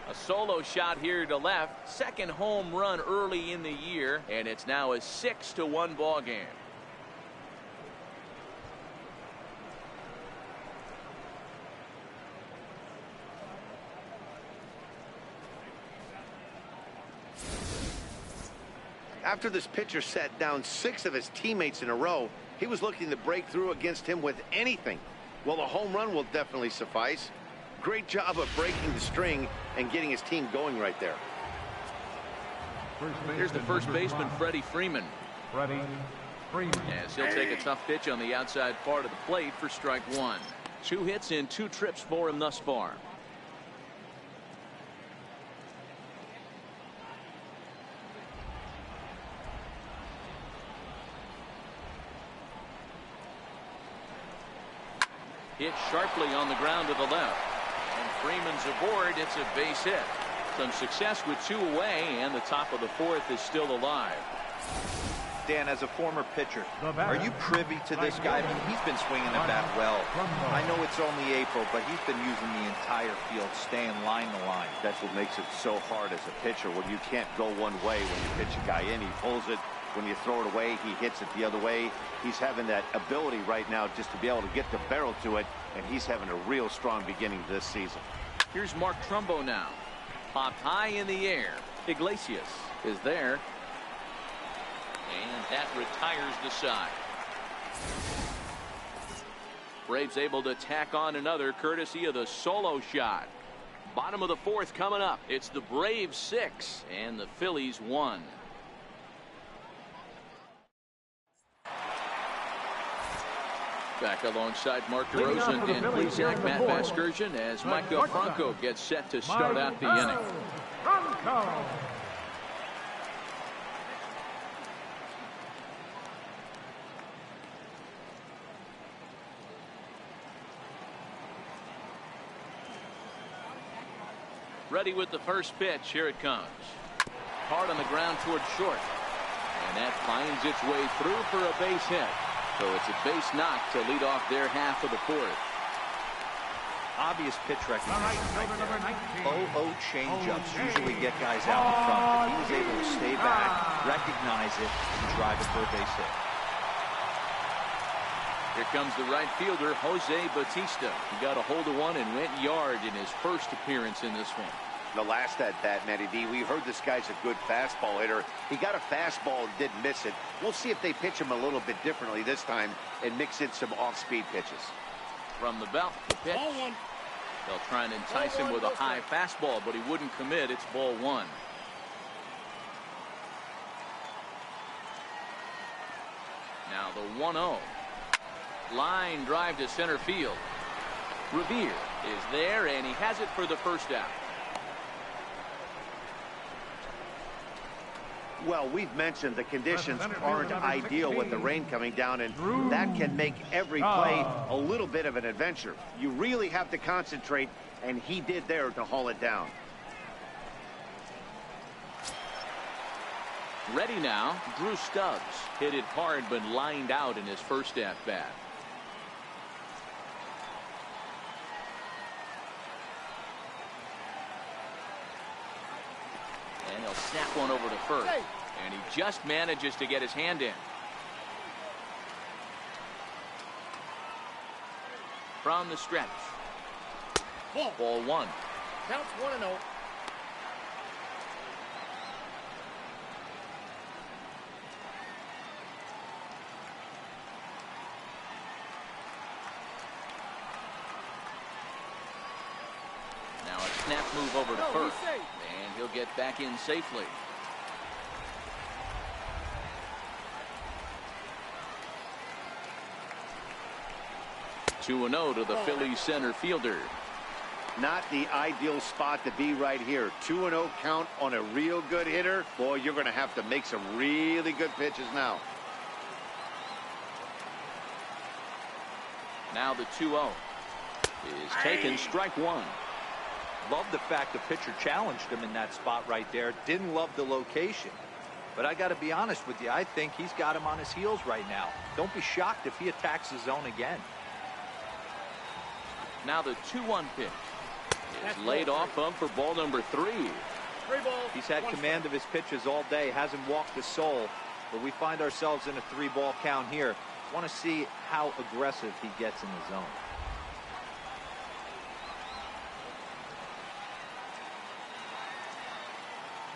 A solo shot here to left, second home run early in the year, and it's now a 6-1 ball game. After this pitcher sat down 6 of his teammates in a row, he was looking to break through against him with anything. Well, a home run will definitely suffice. Great job of breaking the string and getting his team going right there. Here's the first baseman, Freddie Freeman. Freddie Freeman. As he'll take a tough pitch on the outside part of the plate for strike 1. 2 hits in 2 trips for him thus far. Hit sharply on the ground to the left. And Freeman's aboard. It's a base hit. Some success with 2 away, and the top of the 4th is still alive. Dan, as a former pitcher, are you privy to this guy? I mean, he's been swinging the bat well. I know it's only April, but he's been using the entire field, staying line to line. That's what makes it so hard as a pitcher, when you can't go one way when you pitch a guy in. He pulls it. When you throw it away, he hits it the other way. He's having that ability right now just to be able to get the barrel to it, and he's having a real strong beginning this season. Here's Mark Trumbo now. Popped high in the air. Iglesias is there. And that retires the side. Braves able to tack on another courtesy of the solo shot. Bottom of the 4th coming up. It's the Braves 6 and the Phillies 1. Back alongside Mark DeRosa and Plesac, Matt Vasgersian, as Michael Franco gets set to start out the inning. Franco. Ready with the first pitch. Here it comes. Hard on the ground toward short. And that finds its way through for a base hit. So it's a base knock to lead off their half of the 4th. Obvious pitch recognition right there. Change-ups usually get guys out in front, but he was able to stay back, recognize it, and drive it for a base hit. Here comes the right fielder, Jose Bautista. He got a hold of one and went yard in his first appearance in this one. The last at bat, Matty D, we heard this guy's a good fastball hitter. He got a fastball and didn't miss it. We'll see if they pitch him a little bit differently this time and mix in some off-speed pitches. From the belt, the pitch. They'll try and entice him with a high fastball, but he wouldn't commit. It's ball 1. Now the 1-0. Line drive to center field. Revere is there, and he has it for the first out. Well, we've mentioned the conditions aren't ideal with the rain coming down, and that can make every play a little bit of an adventure. You really have to concentrate, and he did there to haul it down. Ready now, Drew Stubbs. Hit it hard, but lined out in his first at-bat. snap one over to first. And he just manages to get his hand in. From the stretch. Ball one. Counts 1-0. Now a snap move over to first. And he'll get back in safely. Two 2-0 to the Phillies center fielder. Not the ideal spot to be right here. 2-0 count on a real good hitter. Boy, you're going to have to make some really good pitches now. Now the 2-0 is taken, strike one. Love the fact the pitcher challenged him in that spot right there. Didn't love the location. But I got to be honest with you, I think he's got him on his heels right now. Don't be shocked if he attacks the zone again. Now the 2-1 pitch is laid off him for ball number 3. He's had command of his pitches all day, hasn't walked a soul, but we find ourselves in a 3-ball count here. Want to see how aggressive he gets in the zone.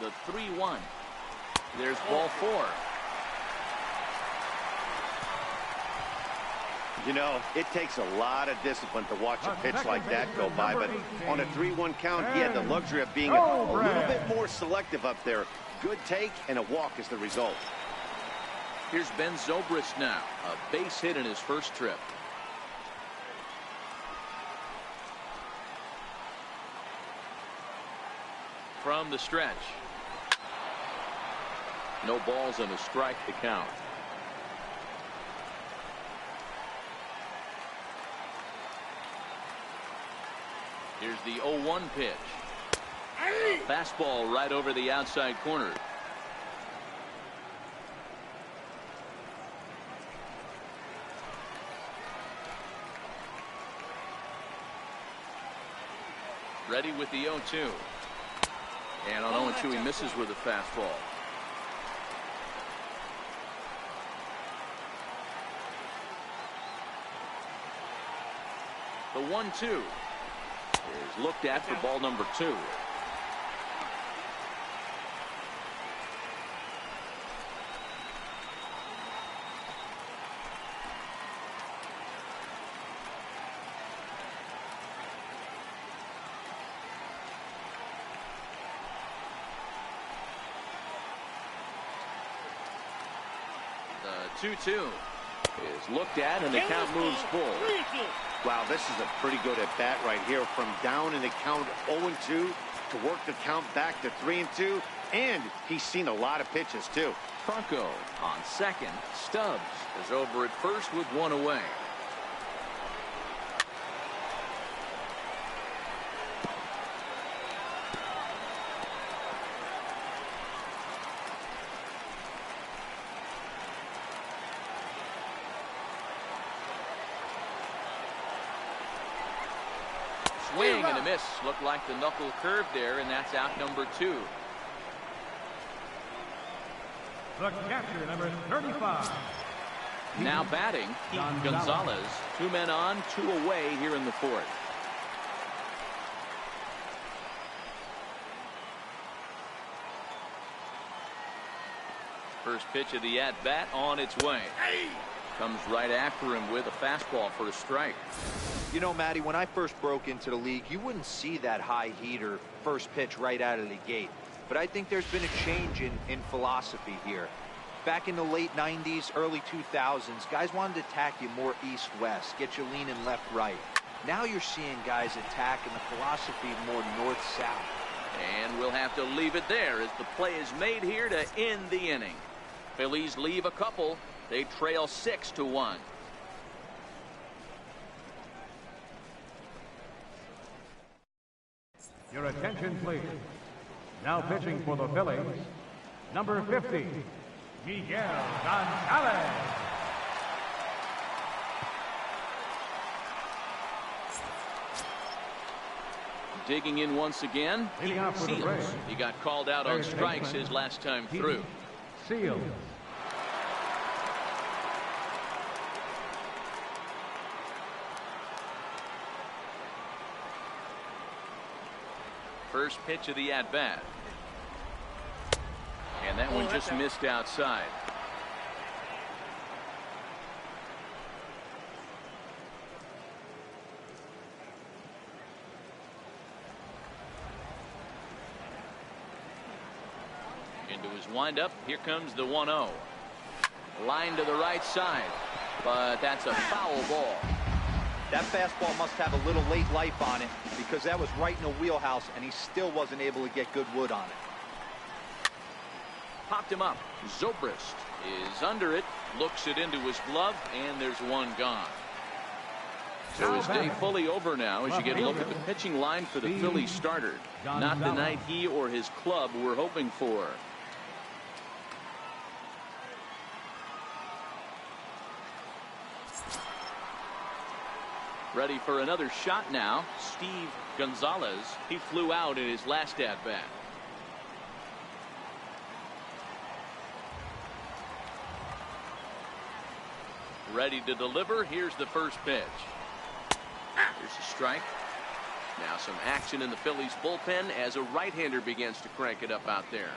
The 3-1. There's ball 4. You know, it takes a lot of discipline to watch a pitch like that go by, but on a 3-1 count, he had the luxury of being a little bit more selective up there. Good take and a walk is the result. Here's Ben Zobrist now, a base hit in his first trip. From the stretch. No balls and a strike to count. Here's the 0-1 pitch. Fastball right over the outside corner. Ready with the 0-2. And on 0-2 he misses with a fastball. The 1-2 is looked at for ball number 2. The 2-2 is looked at and the count moves full. Wow, this is a pretty good at bat right here. From down in the count 0-2 to work the count back to 3-2. And he's seen a lot of pitches, too. Franco on second. Stubbs is over at first with one away. Swing and a miss. Looked like the knuckle curve there, and that's out number 2. The catcher, number 35. Now batting, Gonzalez. 2 men on, 2 away here in the 4th. First pitch of the at-bat on its way. Comes right after him with a fastball for a strike. You know, Matty, when I first broke into the league, you wouldn't see that high heater first pitch right out of the gate. But I think there's been a change in philosophy here. Back in the late 90s, early 2000s, guys wanted to attack you more east-west, get you leaning left-right. Now you're seeing guys attack in the philosophy more north-south. And we'll have to leave it there as the play is made here to end the inning. Phillies leave a couple. They trail 6-1. Your attention, please. Now pitching for the Phillies, number 50, Miguel Gonzalez. digging in once again. Leading off for the Seals. Braves. He got called out on Third strikes baseman, his last time through. Seals. First pitch of the at-bat. And that one just missed outside. Into his windup. Here comes the 1-0. Line to the right side. But that's a foul ball. That fastball must have a little late life on it because that was right in the wheelhouse and he still wasn't able to get good wood on it. Popped him up. Zobrist is under it. Looks it into his glove. And there's one gone. So his day fully over now as you get a look at the pitching line for the Phillies starter. Not the night he or his club were hoping for. Ready for another shot now. Steve Gonzalez. He flew out in his last at-bat. Ready to deliver. Here's the first pitch. Here's a strike. Now some action in the Phillies bullpen as a right-hander begins to crank it up out there.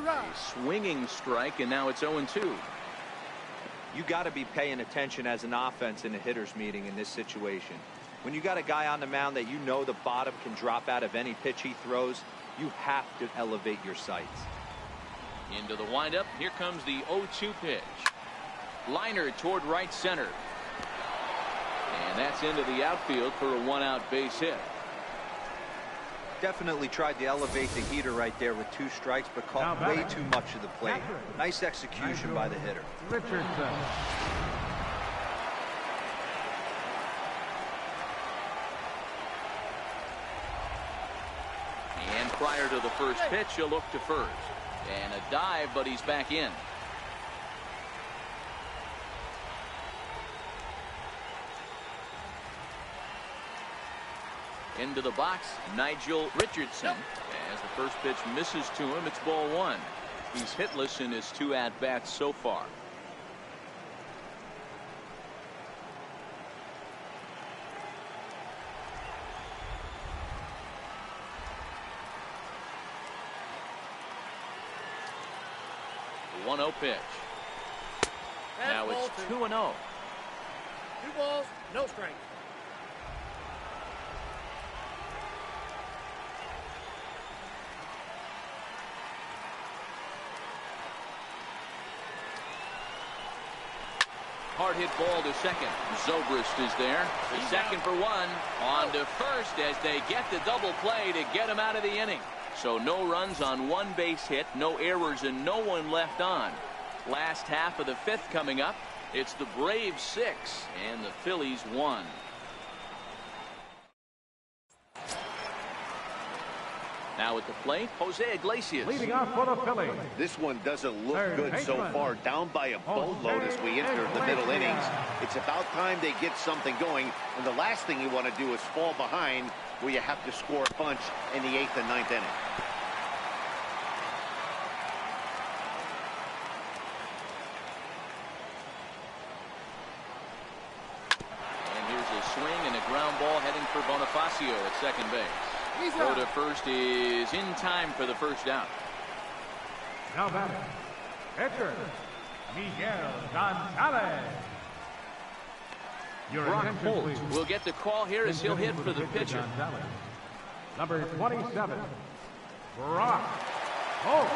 A swinging strike, and now it's 0-2. You got to be paying attention as an offense in a hitter's meeting in this situation. When you got a guy on the mound that you know the bottom can drop out of any pitch he throws, you have to elevate your sights. Into the windup. Here comes the 0-2 pitch. Liner toward right center. And that's into the outfield for a one-out base hit. Definitely tried to elevate the heater right there with 2 strikes, but caught way too much of the plate. Nice execution by the hitter. Richardson. And prior to the first pitch, he'll look to first. And a dive, but he's back in. Into the box, Nigel Richardson. As the first pitch misses to him, it's ball 1. He's hitless in his 2 at-bats so far. The 1-0 pitch. Now it's 2-0. 2 balls, no strikes. Hard hit ball to second. Zobrist is there. The second for 1. On to first as they get the double play to get him out of the inning. So no runs on 1 base hit, no errors, and no one left on. Last half of the 5th coming up. It's the Braves 6 and the Phillies 1. Now at the plate, Jose Iglesias. Leading off for the Phillies. This one doesn't look good so far. Down by a boatload as we enter the middle innings. It's about time they get something going. And the last thing you want to do is fall behind where you have to score a bunch in the 8th and 9th inning. And here's a swing and a ground ball heading for Bonifacio at second base. Throw to first is in time for the first out. Now batting, pitcher, Miguel Gonzalez. Your Brock attention, Holt please. will get the call here as he'll hit for the pitcher. Gonzalez. Number 27, Brock Holt.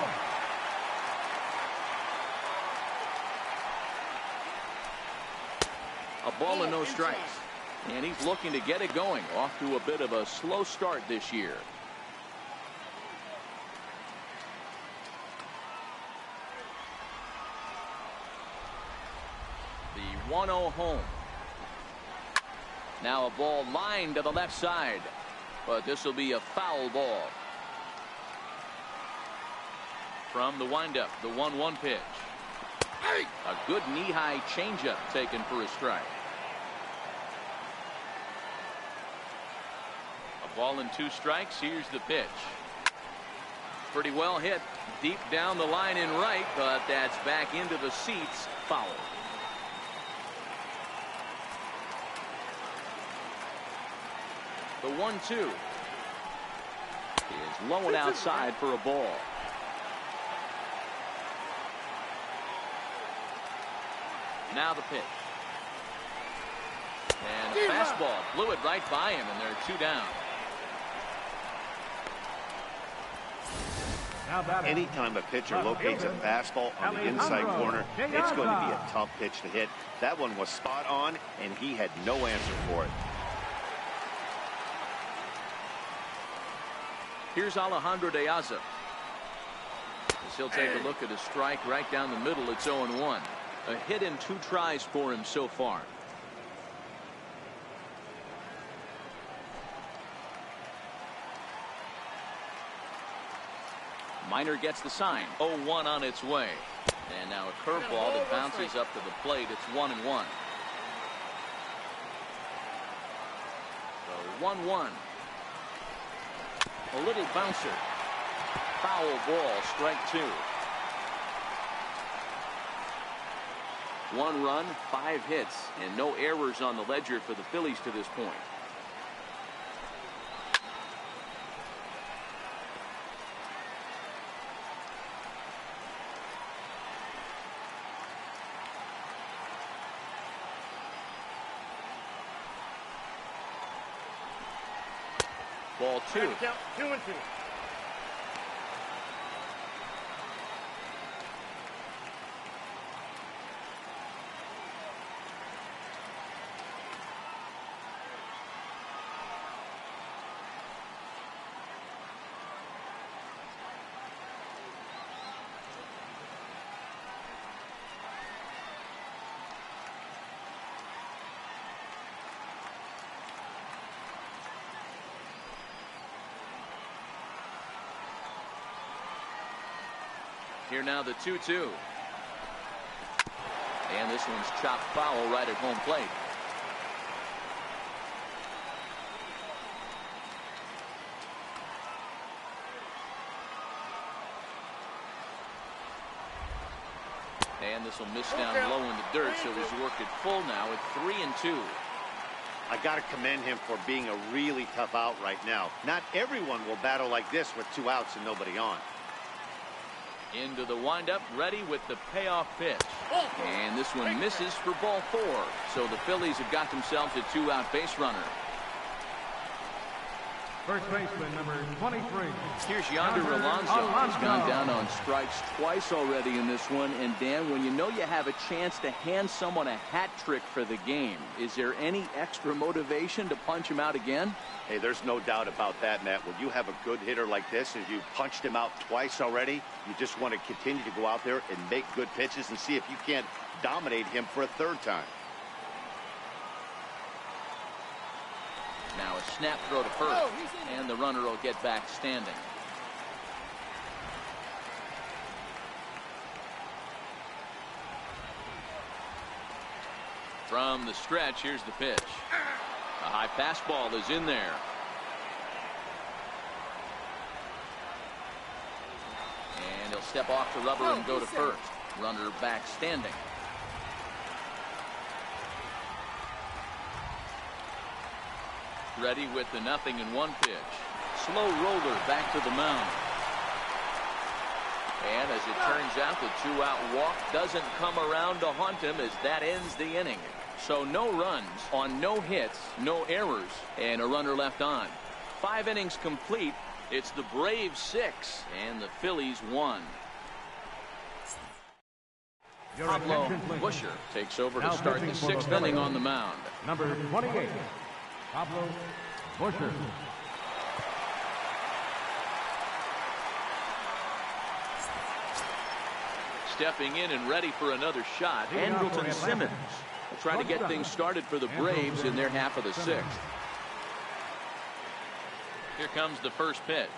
A ball and no strikes. And he's looking to get it going. Off to a bit of a slow start this year. The 1-0 home. Now a ball lined to the left side. But this will be a foul ball. From the windup, the 1-1 pitch. A good knee-high changeup taken for a strike. A ball and 2 strikes. Here's the pitch. Pretty well hit deep down the line in right, but that's back into the seats. Foul. The 1-2 is low and outside for a ball. Now the pitch. And a fastball blew it right by him, and they're 2 down. Anytime a pitcher locates a fastball on the inside corner, it's going to be a tough pitch to hit. That one was spot on, and he had no answer for it. Here's Alejandro De Aza. As he'll take a look at a strike right down the middle. It's 0-1. A hit in 2 tries for him so far. Minor gets the sign. 0-1 on its way. And now a curveball that bounces up to the plate. It's 1-1. So 1-1. A little bouncer. Foul ball, strike 2. 1 run, 5 hits, and no errors on the ledger for the Phillies to this point. Ball 2. 2-2. Here now the 2-2. And this one's chopped foul right at home plate. And this will miss down low in the dirt, so he's worked it full now at 3-2. I got to commend him for being a really tough out right now. Not everyone will battle like this with 2 outs and nobody on. Into the windup, ready with the payoff pitch. And this one misses for ball 4. So the Phillies have got themselves a 2-out base runner. First baseman number 23. Here's Yonder Alonso. He's gone down on strikes twice already in this one. And Dan, when you know you have a chance to hand someone a hat trick for the game, is there any extra motivation to punch him out again? Hey, there's no doubt about that, Matt. When you have a good hitter like this, and you punched him out twice already, you just want to continue to go out there and make good pitches and see if you can't dominate him for a 3rd time. Now a snap throw to first, and the runner will get back standing. From the stretch, here's the pitch. A high fastball is in there. And he'll step off the rubber and go to first. Runner back standing. Ready with the 0-1 pitch. Slow roller back to the mound. And as it turns out, the 2-out walk doesn't come around to haunt him as that ends the inning. So no runs on no hits, no errors, and a runner left on. 5 innings complete. It's the Braves 6 and the Phillies 1. Pablo Busher takes over to start the 6th inning on the mound. Number 28, Pablo Busher. Stepping in and ready for another shot, Andrelton Simmons will try to get things started for the Braves in their half of the 6th. Here comes the first pitch.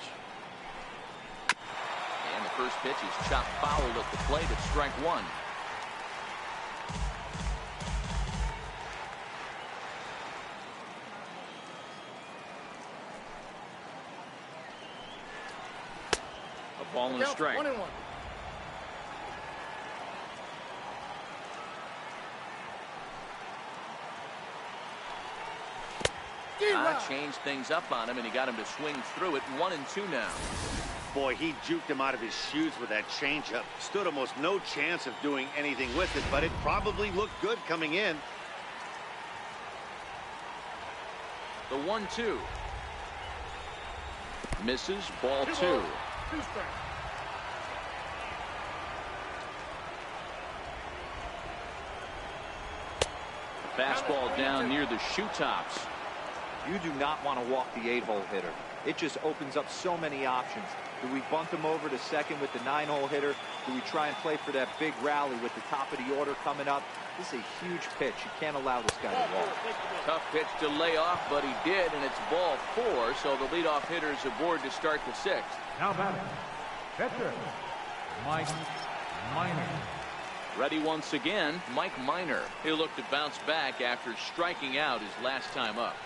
And a The first pitch is chopped foul at the plate. It's strike one. A ball and a strike. 1-1. Changed things up on him, and he got him to swing through it. 1-2 now. Boy, he juked him out of his shoes with that changeup. Stood almost no chance of doing anything with it, but it probably looked good coming in. The 1-2. Misses. Ball 2. 2 strikes. Fastball down near the shoe tops. You do not want to walk the 8-hole hitter. It just opens up so many options. Do we bunt him over to second with the 9-hole hitter? Do we try and play for that big rally with the top of the order coming up? This is a huge pitch. You can't allow this guy to walk. Tough pitch to lay off, but he did, and it's ball 4, so the leadoff hitter is aboard to start the 6th. Now batting, pitcher, Mike Minor. Ready once again, Mike Minor. He'll look to bounce back after striking out his last time up.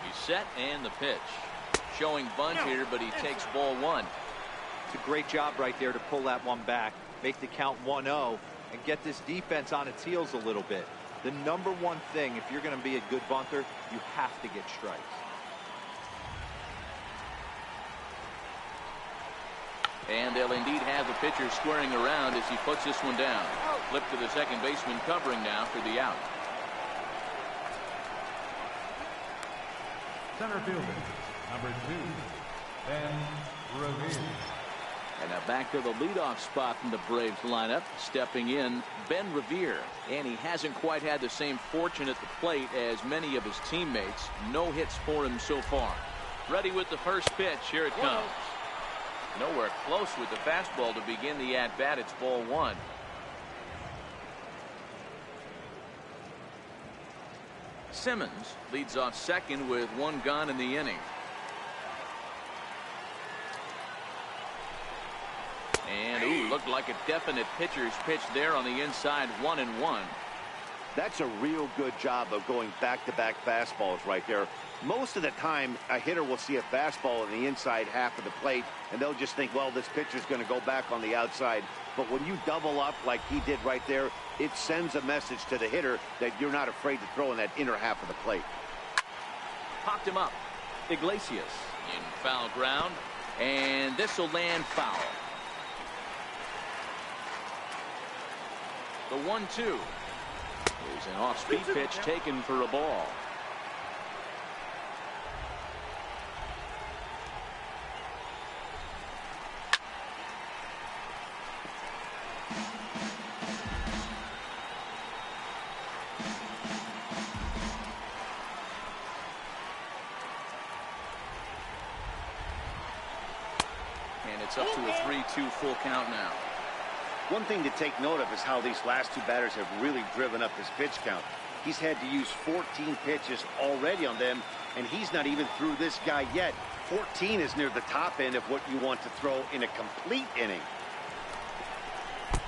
He's set, and the pitch. Showing bunt here, but he takes ball 1. It's a great job right there to pull that one back, make the count 1-0, and get this defense on its heels a little bit. The number one thing, if you're going to be a good bunter, you have to get strikes. And they'll indeed have the pitcher squaring around as he puts this one down. Flip to the second baseman covering now for the out. Center fielder, number 2, Ben Revere. And now back to the leadoff spot in the Braves lineup. Stepping in, Ben Revere. And he hasn't quite had the same fortune at the plate as many of his teammates. No hits for him so far. Ready with the first pitch. Here it comes. Nowhere close with the fastball to begin the at-bat. It's ball 1. Simmons leads off second with 1 gone in the inning. And looked like a definite pitcher's pitch there on the inside. 1-1. That's a real good job of going back-to-back fastballs right there. Most of the time, a hitter will see a fastball in the inside half of the plate, and they'll just think, well, this pitcher's going to go back on the outside. But when you double up like he did right there, it sends a message to the hitter that you're not afraid to throw in that inner half of the plate. Popped him up. Iglesias in foul ground, and this will land foul. The 1-2 is an off-speed pitch taken for a ball. And it's up to a 3-2 full count now. One thing to take note of is how these last 2 batters have really driven up his pitch count. He's had to use 14 pitches already on them, and he's not even through this guy yet. 14 is near the top end of what you want to throw in a complete inning.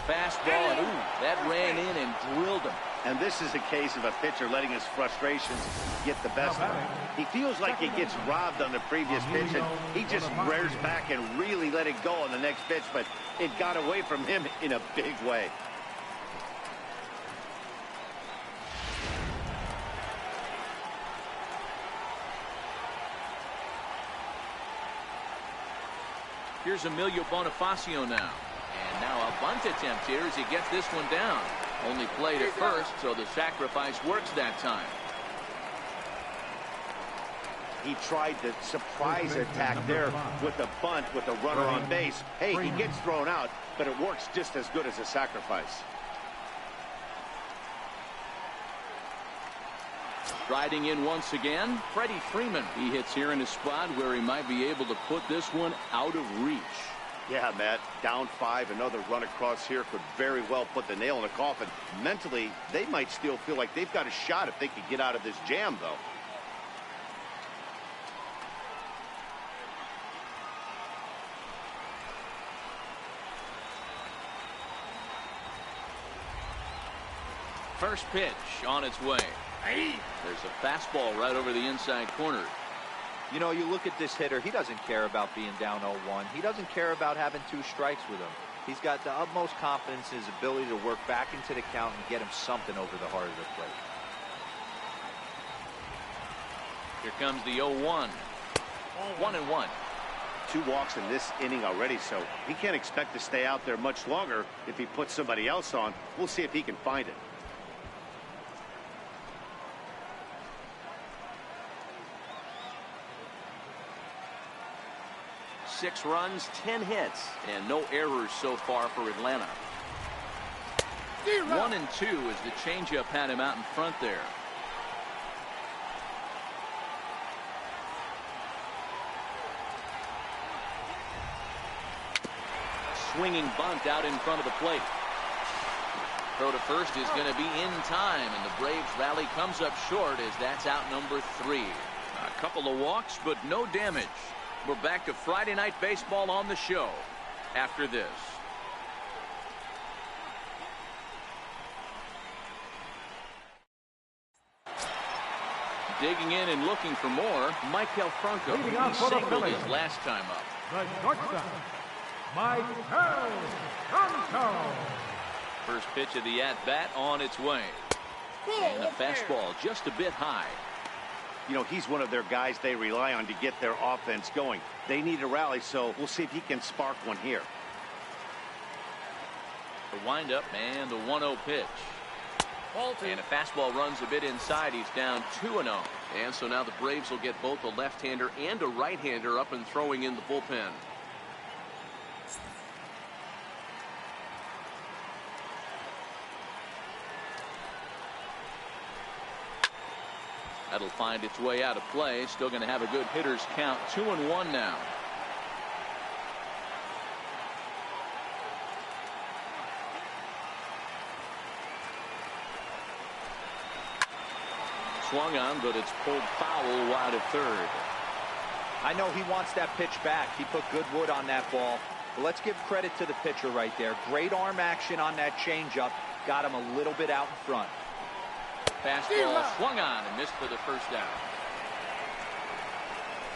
Fastball, and that ran in and drilled him. And this is a case of a pitcher letting his frustrations get the best of him. He feels like he gets robbed on the previous pitch, and he just rears back and really let it go on the next pitch, but it got away from him in a big way. Here's Emilio Bonifacio now. And now a bunt attempt here as he gets this one down. Only played at first, so the sacrifice works that time. He tried the surprise attack there with a bunt with a runner on base. Hey, he gets thrown out, but it works just as good as a sacrifice. Riding in once again, Freddie Freeman. He hits here in a spot where he might be able to put this one out of reach. Yeah, Matt, down 5, another run across here could very well put the nail in the coffin. Mentally, they might still feel like they've got a shot if they could get out of this jam, though. First pitch on its way. There's a fastball right over the inside corner. You know, you look at this hitter, he doesn't care about being down 0-1. He doesn't care about having 2 strikes with him. He's got the utmost confidence in his ability to work back into the count and get him something over the heart of the plate. Here comes the 0-1. 1-1. 2 walks in this inning already, so he can't expect to stay out there much longer. If he puts somebody else on, we'll see if he can find it. Six runs, 10 hits, and no errors so far for Atlanta. 1-2 as the changeup had him out in front there. Swinging bunt out in front of the plate. Throw to first is going to be in time, and the Braves rally comes up short as that's out number 3. A couple of walks, but no damage. We're back to Friday Night Baseball on the show after this. Digging in and looking for more, Maikel Franco. He singled his last time up. The shortstop, Maikel Franco. First pitch of the at-bat on its way. And a fastball just a bit high. You know, he's one of their guys they rely on to get their offense going. They need a rally, so we'll see if he can spark one here. The windup and the 1-0 pitch. And a fastball runs a bit inside. He's down 2-0. And so now the Braves will get both a left-hander and a right-hander up and throwing in the bullpen. That'll find its way out of play. Still going to have a good hitter's count. 2-1 now. Swung on, but it's pulled foul wide of third. I know he wants that pitch back. He put good wood on that ball. But let's give credit to the pitcher right there. Great arm action on that changeup. Got him a little bit out in front. Fastball swung on and missed for the first out.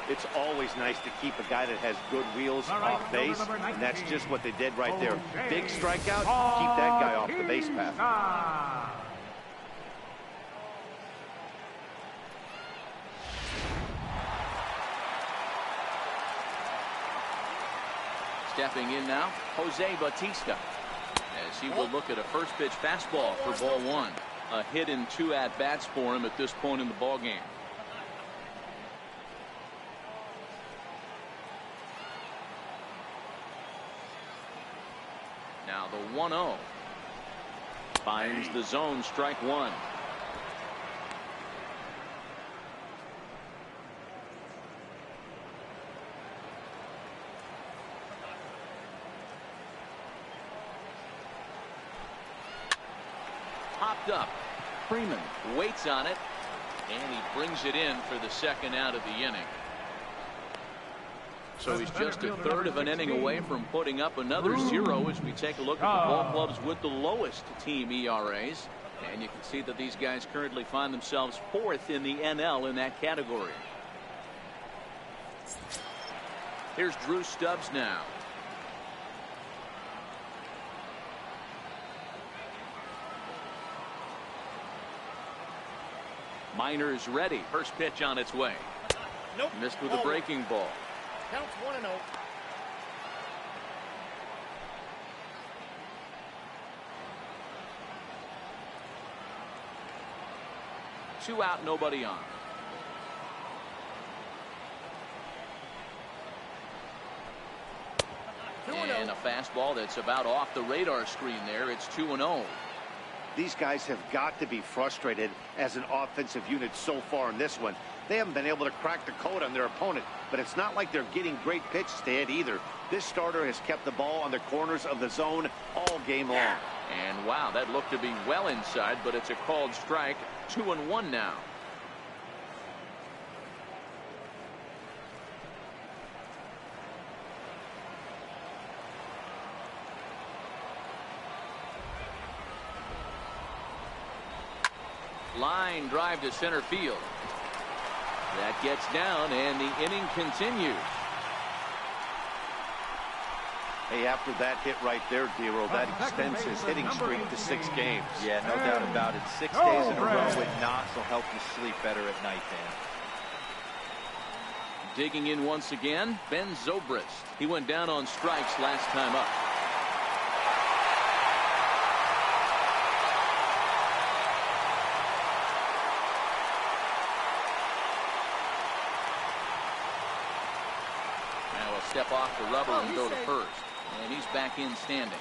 It's always nice to keep a guy that has good wheels off base, and that's just what they did right there. Big strikeout, keep that guy off the base path. Stepping in now, Jose Bautista, as he will look at a first pitch fastball for ball 1. A hit in 2 at-bats for him at this point in the ball game. Now the 1-0 finds the zone, strike 1. Popped up. Freeman waits on it, and he brings it in for the second out of the inning. So he's just a third of an inning away from putting up another 0 as we take a look at the ball clubs with the lowest team ERAs. And you can see that these guys currently find themselves 4th in the NL in that category. Here's Drew Stubbs now. Miners ready. First pitch on its way. Nope. Missed with a breaking ball. Counts 1-0. Two out, nobody on. And a fastball that's about off the radar screen there. It's 2-0. These guys have got to be frustrated as an offensive unit so far in this one. They haven't been able to crack the code on their opponent, but it's not like they're getting great pitches to hit either. This starter has kept the ball on the corners of the zone all game long. And wow, that looked to be well inside, but it's a called strike. 2-1 now. Line drive to center field. That gets down, and the inning continues. Hey, after that hit right there, D-Roll, that extends his hitting streak to 6 games. Yeah, no doubt about it. 6 days in a row with knocks will help you sleep better at night, Dan. Digging in once again, Ben Zobrist. He went down on strikes last time up. Now he'll step off the rubber and go to first. And he's back in standing.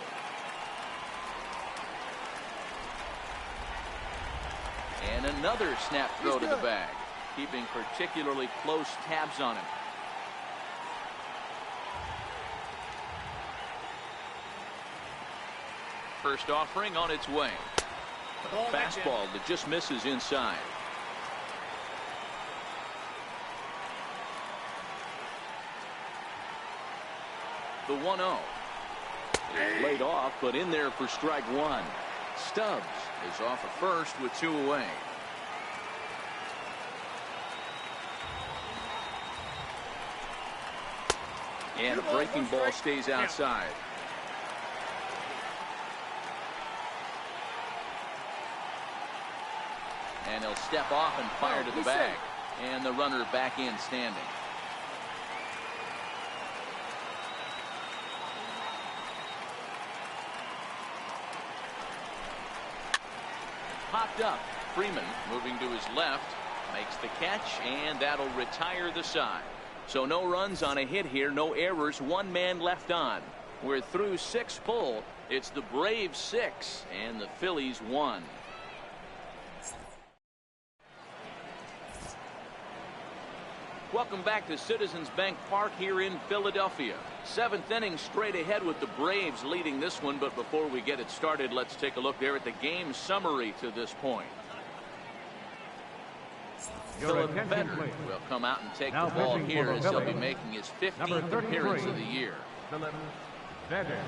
And another snap throw to the bag, keeping particularly close tabs on him. First offering on its way. A fastball that just misses inside. The 1-0 is laid off, but in there for strike one. Stubbs is off at first with 2 away. And a breaking ball stays outside. And he'll step off and fire to the bag. And the runner back in standing. Popped up. Freeman moving to his left. Makes the catch, and that'll retire the side. So no runs on a hit here, no errors, 1 man left on. We're through 6 full. It's the Braves 6 and the Phillies 1. Welcome back to Citizens Bank Park here in Philadelphia. 7th inning straight ahead with the Braves leading this one. But before we get it started, let's take a look there at the game summary to this point. Philip Vedder will come out and take the ball here as he'll be making his 15th appearance of the year. Philip Vedder.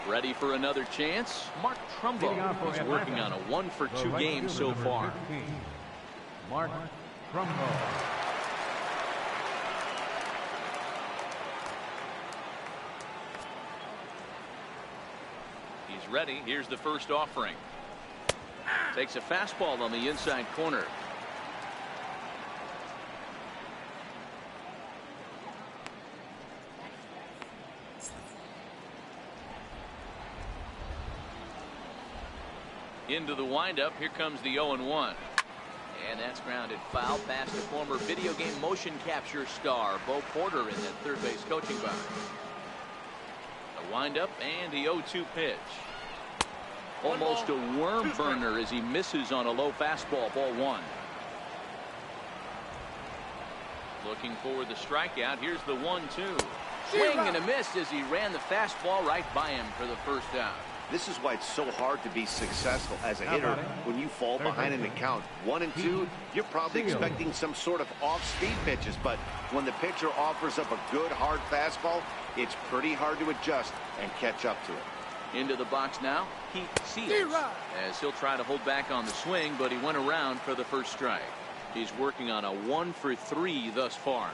Ready for another chance? Mark Trumbo is working on a 1-for-2 game so far. Mark Trumbo. He's ready. Here's the first offering. Takes a fastball on the inside corner. Into the windup. Here comes the 0-1. And that's grounded foul past the former video game motion capture star Bo Porter in that third base coaching box. A windup and the 0-2 pitch. Almost a worm burner as he misses on a low fastball. Ball 1. Looking for the strikeout. Here's the 1-2. Swing and a miss as he ran the fastball right by him for the first out. This is why it's so hard to be successful as a hitter when you fall behind in the count 1 and 2. You're probably expecting some sort of off-speed pitches, but when the pitcher offers up a good hard fastball, it's pretty hard to adjust and catch up to it. Into the box now, Pete Seals, as he'll try to hold back on the swing, but he went around for the first strike. He's working on a 1-for-3 thus far.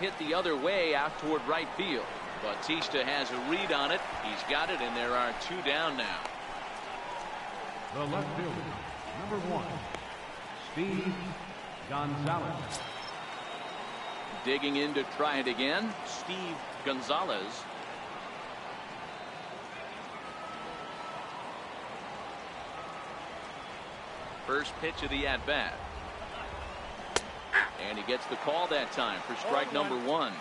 Hit the other way out toward right field. Bautista has a read on it. He's got it, and there are 2 down now. The left fielder, number 1, Steve Gonzalez. Digging in to try it again, Steve Gonzalez. First pitch of the at-bat. And he gets the call that time for strike number 1.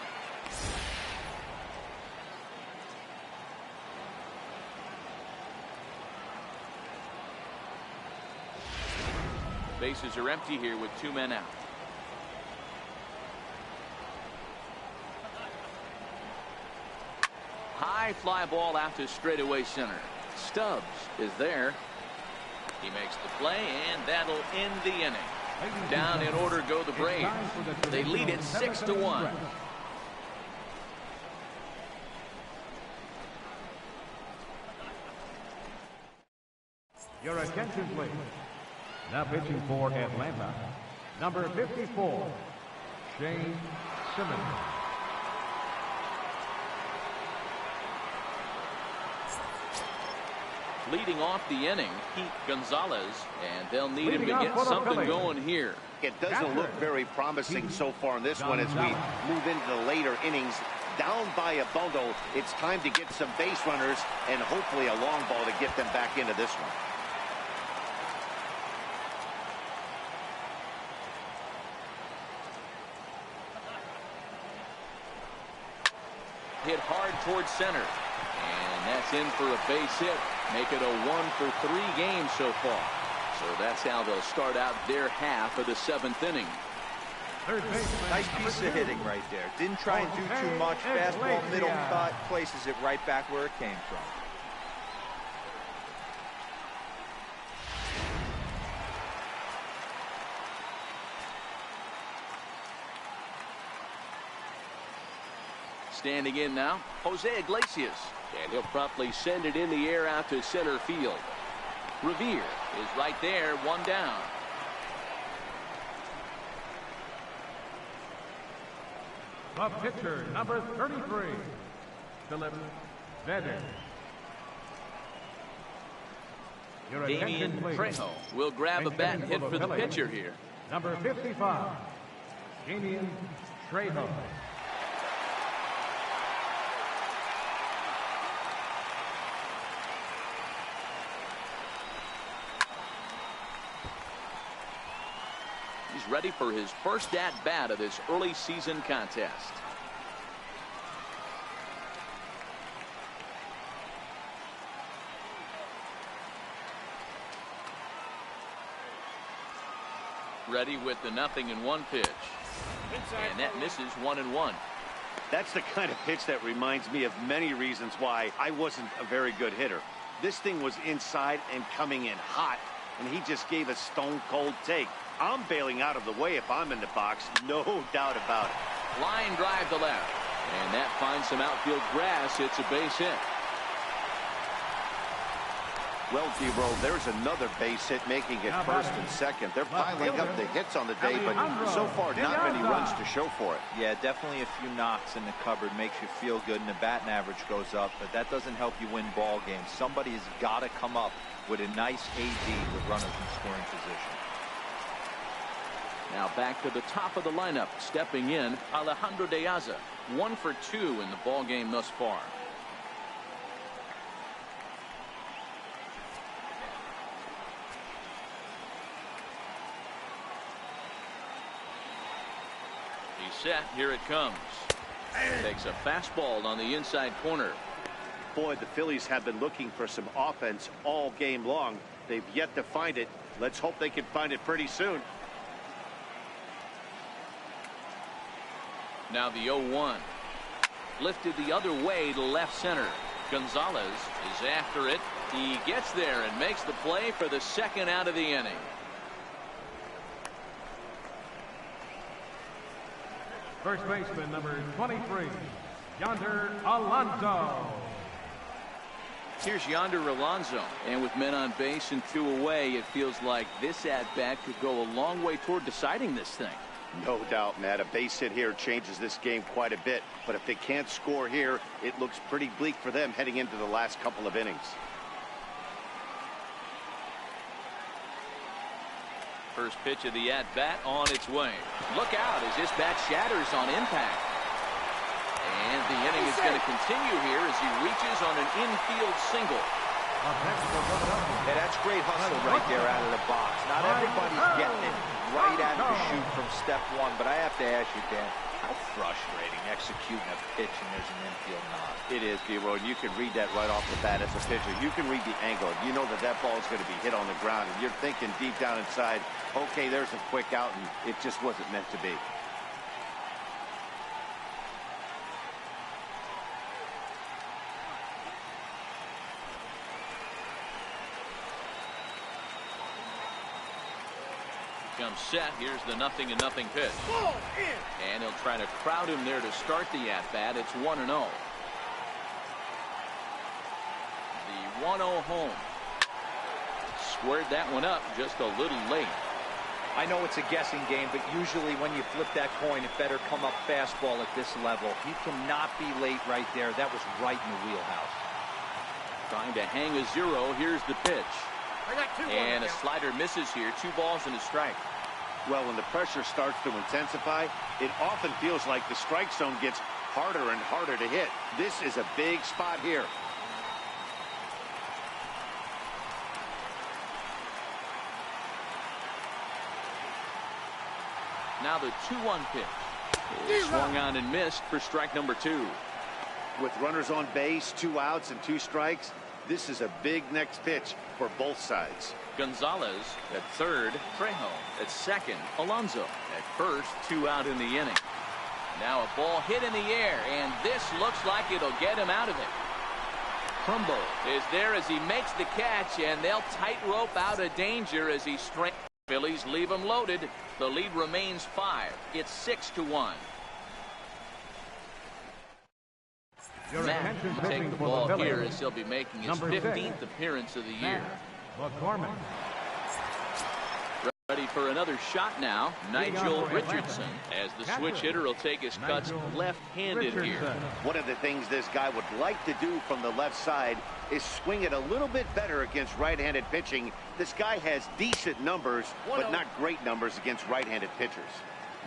Bases are empty here with 2 men out. High fly ball out to straightaway center. Stubbs is there. He makes the play, and that'll end the inning. Down in order go the Braves. They lead it 6-1. Your attention, please. Now pitching for Atlanta, number 54, Shane Simmons. Leading off the inning, Pete Gonzalez, and they'll need him to get something going here. It doesn't look very promising so far in this one as we move into the later innings. Down by a bundle, it's time to get some base runners and hopefully a long ball to get them back into this one. Hit hard towards center. And that's in for a base hit. Make it a 1-for-3 game so far. So that's how they'll start out their half of the 7th inning. Nice piece of hitting right there. Didn't try and do too much. Fastball, middle cut, places it right back where it came from. Standing in now, Jose Iglesias. And he'll promptly send it in the air out to center field. Revere is right there, one down. The pitcher, number 33, Phillips Flyers. Damian Trejo will grab a bat and hit for the pitcher here. Number 55, Damian Trejo. He's ready for his first at-bat of this early season contest. Ready with the 0-1 pitch. And that misses 1-1. That's the kind of pitch that reminds me of many reasons why I wasn't a very good hitter. This thing was inside and coming in hot, and he just gave a stone-cold take. I'm bailing out of the way if I'm in the box, no doubt about it. Line drive to left. And that finds some outfield grass. It's a base hit. Well, Debro, there's another base hit making it first and second. They're piling up the hits on the day, but so far not many runs to show for it. Yeah, definitely a few knocks in the cupboard makes you feel good, and the batting average goes up, but that doesn't help you win ball games. Somebody has got to come up with a nice AD with runners in scoring position. Now back to the top of the lineup, stepping in, Alejandro De Aza, 1 for 2 in the ball game thus far. He's set. Here it comes. Takes a fastball on the inside corner. Boy, the Phillies have been looking for some offense all game long. They've yet to find it. Let's hope they can find it pretty soon. Now the 0-1. Lifted the other way to left center. Gonzalez is after it. He gets there and makes the play for the second out of the inning. First baseman, number 23, Yonder Alonso. Here's Yonder Alonso, and with men on base and 2 away, it feels like this at-bat could go a long way toward deciding this thing. No doubt, Matt. A base hit here changes this game quite a bit, but if they can't score here, it looks pretty bleak for them heading into the last couple of innings. First pitch of the at-bat on its way. Look out as this bat shatters on impact. And the inning is going to continue here as he reaches on an infield single. Yeah, that's great hustle right there out of the box. Not everybody's getting it right out of the chute from step one, but I have to ask you, Dan, how frustrating executing a pitch and there's an infield knock. It is, D-Roy. You can read that right off the bat as a pitcher. You can read the angle. You know that that ball is going to be hit on the ground, and you're thinking deep down inside, okay, there's a quick out, and it just wasn't meant to be. Comes set. Here's the 0-0 pitch. Ball in. And he'll try to crowd him there to start the at-bat. It's 1-0. The 1-0 home. Squared that one up just a little late. I know it's a guessing game, but usually when you flip that coin, it better come up fastball at this level. He cannot be late right there. That was right in the wheelhouse. Trying to hang a 0. Here's the pitch. I got 2 And a slider misses here. 2 balls and a strike. Well, when the pressure starts to intensify, it often feels like the strike zone gets harder and harder to hit. This is a big spot here. Now the 2-1 pitch. Is swung on and missed for strike number 2. With runners on base, 2 outs and 2 strikes, this is a big next pitch for both sides. Gonzalez at third, Trejo at second, Alonso at first, 2 out in the inning. Now a ball hit in the air, and this looks like it'll get him out of it. Trumbo is there as he makes the catch, and they'll tightrope out of danger as he strikes. Phillies leave him loaded. The lead remains 5. It's 6-1. Matt will take the ball here as he'll be making his 15th appearance of the year. McCormick. Ready for another shot now. Nigel Richardson, as the switch hitter, will take his cuts left-handed here. One of the things this guy would like to do from the left side is swing it a little bit better against right-handed pitching. This guy has decent numbers, but not great numbers against right-handed pitchers.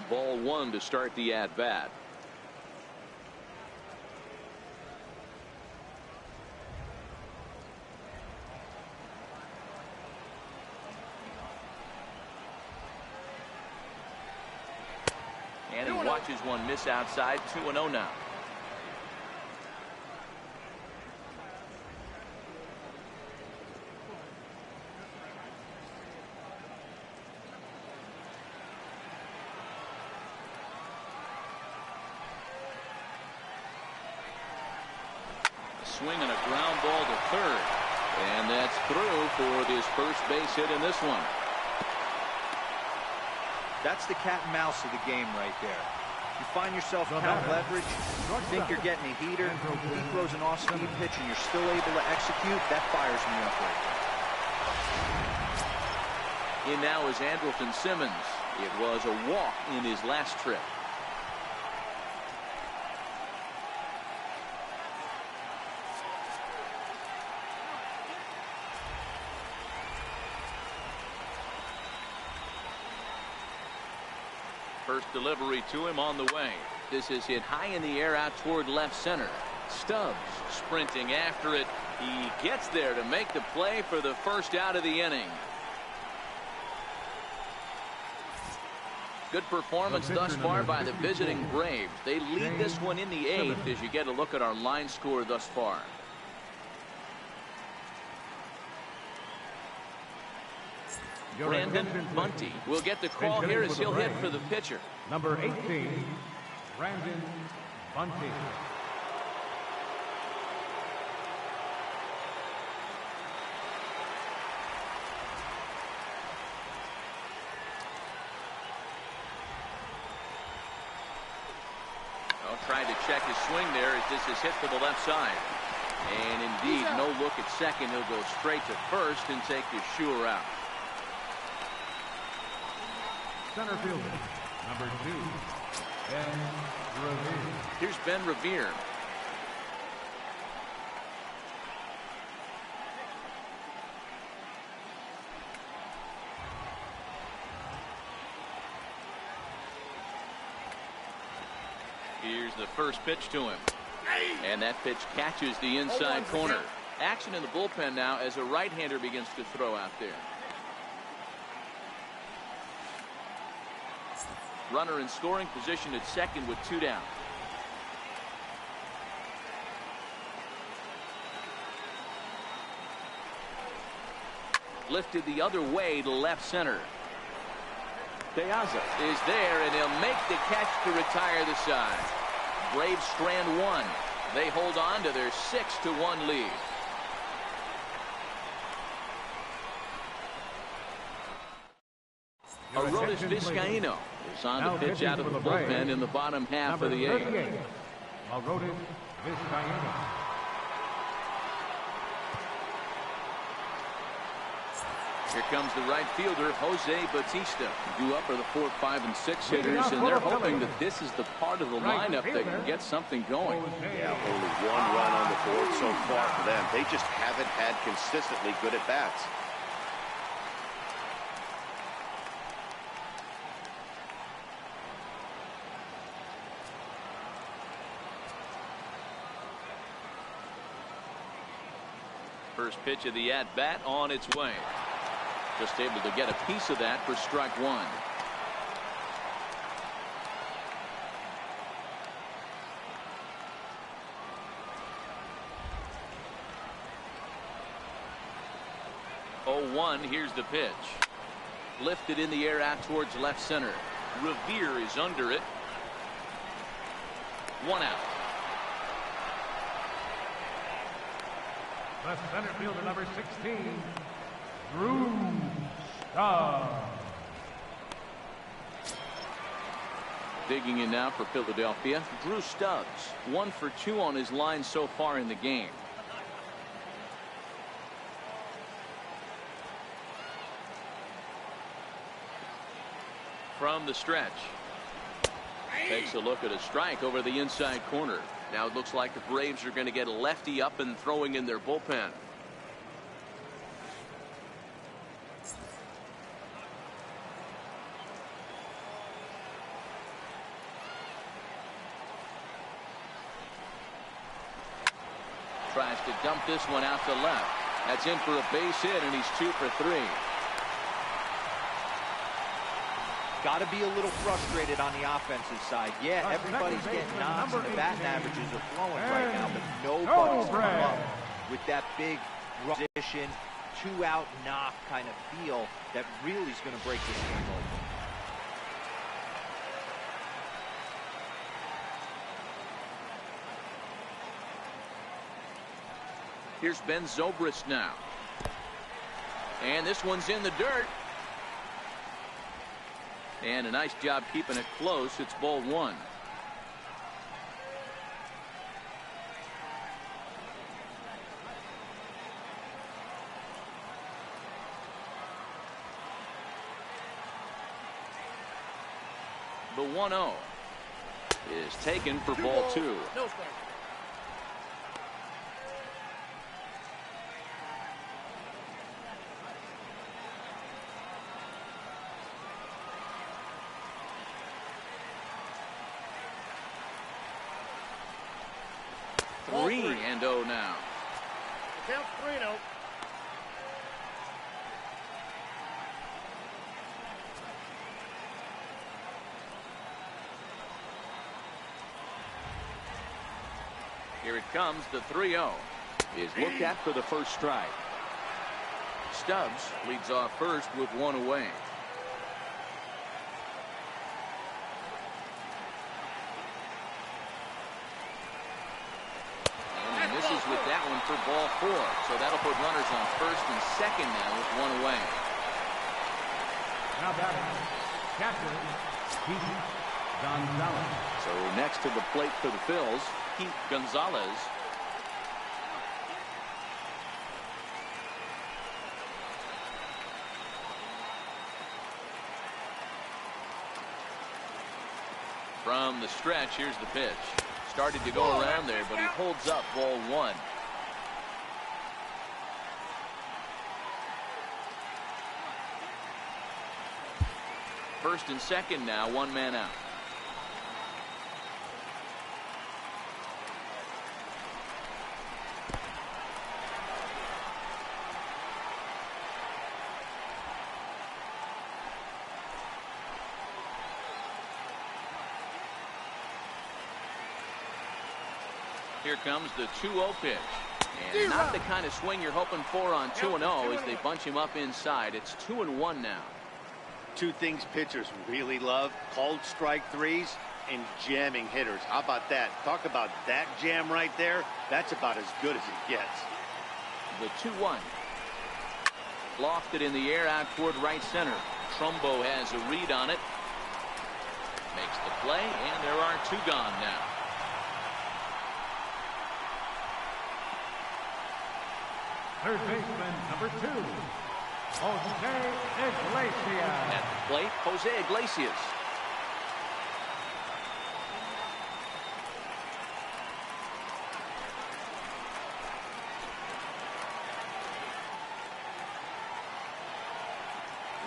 Ball 1 to start the at-bat. And he watches one miss outside. 2-0 now. A swing and a ground ball to third. And that's through for his first base hit in this one. That's the cat and mouse of the game right there. You find yourself count leverage, think you're getting a heater, he throws an off-speed pitch and you're still able to execute. That fires me up right there. In now is Andrelton Simmons. It was a walk in his last trip. First delivery to him on the way. This is hit high in the air out toward left center. Stubbs sprinting after it. He gets there to make the play for the first out of the inning. Good performance thus far by the visiting Braves. They lead this one in the 8th as you get a look at our line score thus far. Brandon Bunty will get the call here as he'll hit for the pitcher. Number 18, Brandon Bunty. Trying to check his swing there as this is hit to the left side. And indeed, no look at second. He'll go straight to first and take his sure out. Center fielder, number 2, Ben Revere. Here's Ben Revere. Here's the first pitch to him. And that pitch catches the inside corner. Action in the bullpen now as a right-hander begins to throw out there. Runner in scoring position at second with 2 down. Lifted the other way to left center. Piazza is there, and he'll make the catch to retire the side. Braves strand 1. They hold on to their 6-1 lead. Aroldis Vizcaíno is on the pitch out of the bullpen in the bottom half of the eighth. Aroldis Vizcaíno. Here comes the right fielder, Jose Bautista. Due up are the 4, 5, and 6 hitters, and they're hoping that this is the part of the lineup that can get something going. Yeah, only one run on the board so far for them. They just haven't had consistently good at-bats. First pitch of the at-bat on its way. Just able to get a piece of that for strike one. Oh, 1, here's the pitch. Lifted in the air out towards left center. Revere is under it. 1 out. Left center fielder number 16, Drew Stubbs. Digging in now for Philadelphia, Drew Stubbs. 1 for 2 on his line so far in the game. From the stretch. Takes a look at a strike over the inside corner. Now it looks like the Braves are going to get a lefty up and throwing in their bullpen. Tries to dump this one out to left. That's in for a base hit, and he's 2 for 3. Got to be a little frustrated on the offensive side. Yeah, everybody's getting knocks and the batting averages are flowing right now, but nobody's come up with that big position, 2-out knock kind of feel that really is going to break this game open. Here's Ben Zobrist now. And this one's in the dirt. And a nice job keeping it close. It's ball 1. The 1-0 is taken for ball 2. No strike. Ball 3 and 0 now. The count's 3-0. Here it comes. The 3-0 is looked at for the first strike. Stubbs leads off first with 1 away. And misses with that one for ball 4. So that'll put runners on first and second now with 1 away. Now batting, catcher, Pete Gonzalez. So next to the plate for the Phils, Pete Gonzalez. From the stretch, here's the pitch. Started to go around there, but he holds up ball 1. First and second now, 1 man out. Here comes the 2-0 pitch. And not the kind of swing you're hoping for on 2-0 as they bunch him up inside. It's 2-1 now. 2 things pitchers really love: called strike threes and jamming hitters. How about that? Talk about that jam right there. That's about as good as it gets. The 2-1. Lofted in the air out toward right center. Trumbo has a read on it. Makes the play, and there are 2 gone now. Third baseman, number 2, Jose Iglesias. At the plate, Jose Iglesias.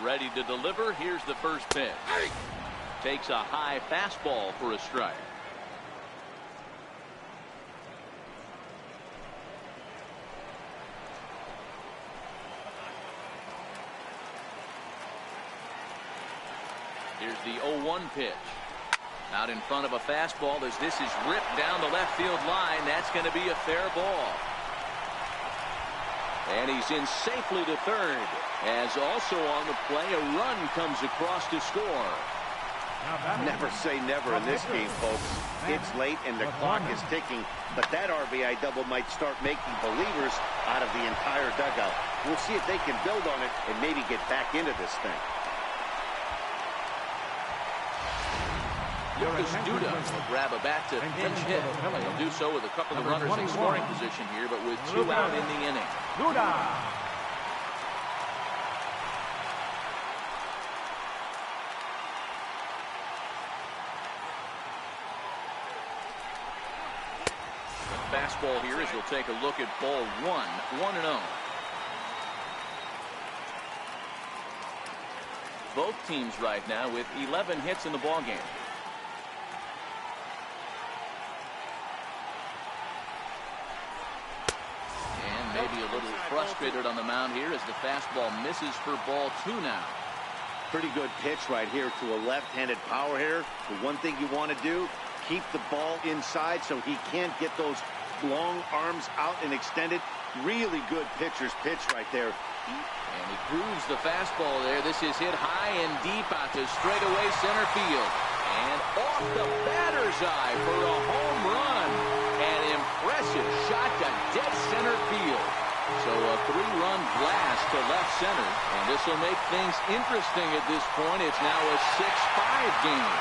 Ready to deliver. Here's the first pitch. Takes a high fastball for a strike. Here's the 0-1 pitch. Out in front of a fastball as this is ripped down the left field line. That's going to be a fair ball. And he's in safely to third. As also on the play, a run comes across to score. Never say never in this game, folks. It's late and the clock is ticking, but that RBI double might start making believers out of the entire dugout. We'll see if they can build on it and maybe get back into this thing. Lucas Duda will grab a bat to pinch hit. He'll do so with a couple of runners in scoring position here, but with 2 out in the inning. Duda. The fastball here as we'll take a look at ball 1, 1-0. Both teams right now with 11 hits in the ballgame. Maybe a little frustrated on the mound here as the fastball misses for ball 2 now. Pretty good pitch right here to a left-handed power hitter. The one thing you want to do, keep the ball inside so he can't get those long arms out and extended. Really good pitcher's pitch right there. And he grooves the fastball there. This is hit high and deep out to straightaway center field. And off the batter's eye for a home run. An impressive shot to dead center field. So a 3-run blast to left center. And this will make things interesting at this point. It's now a 6-5 game.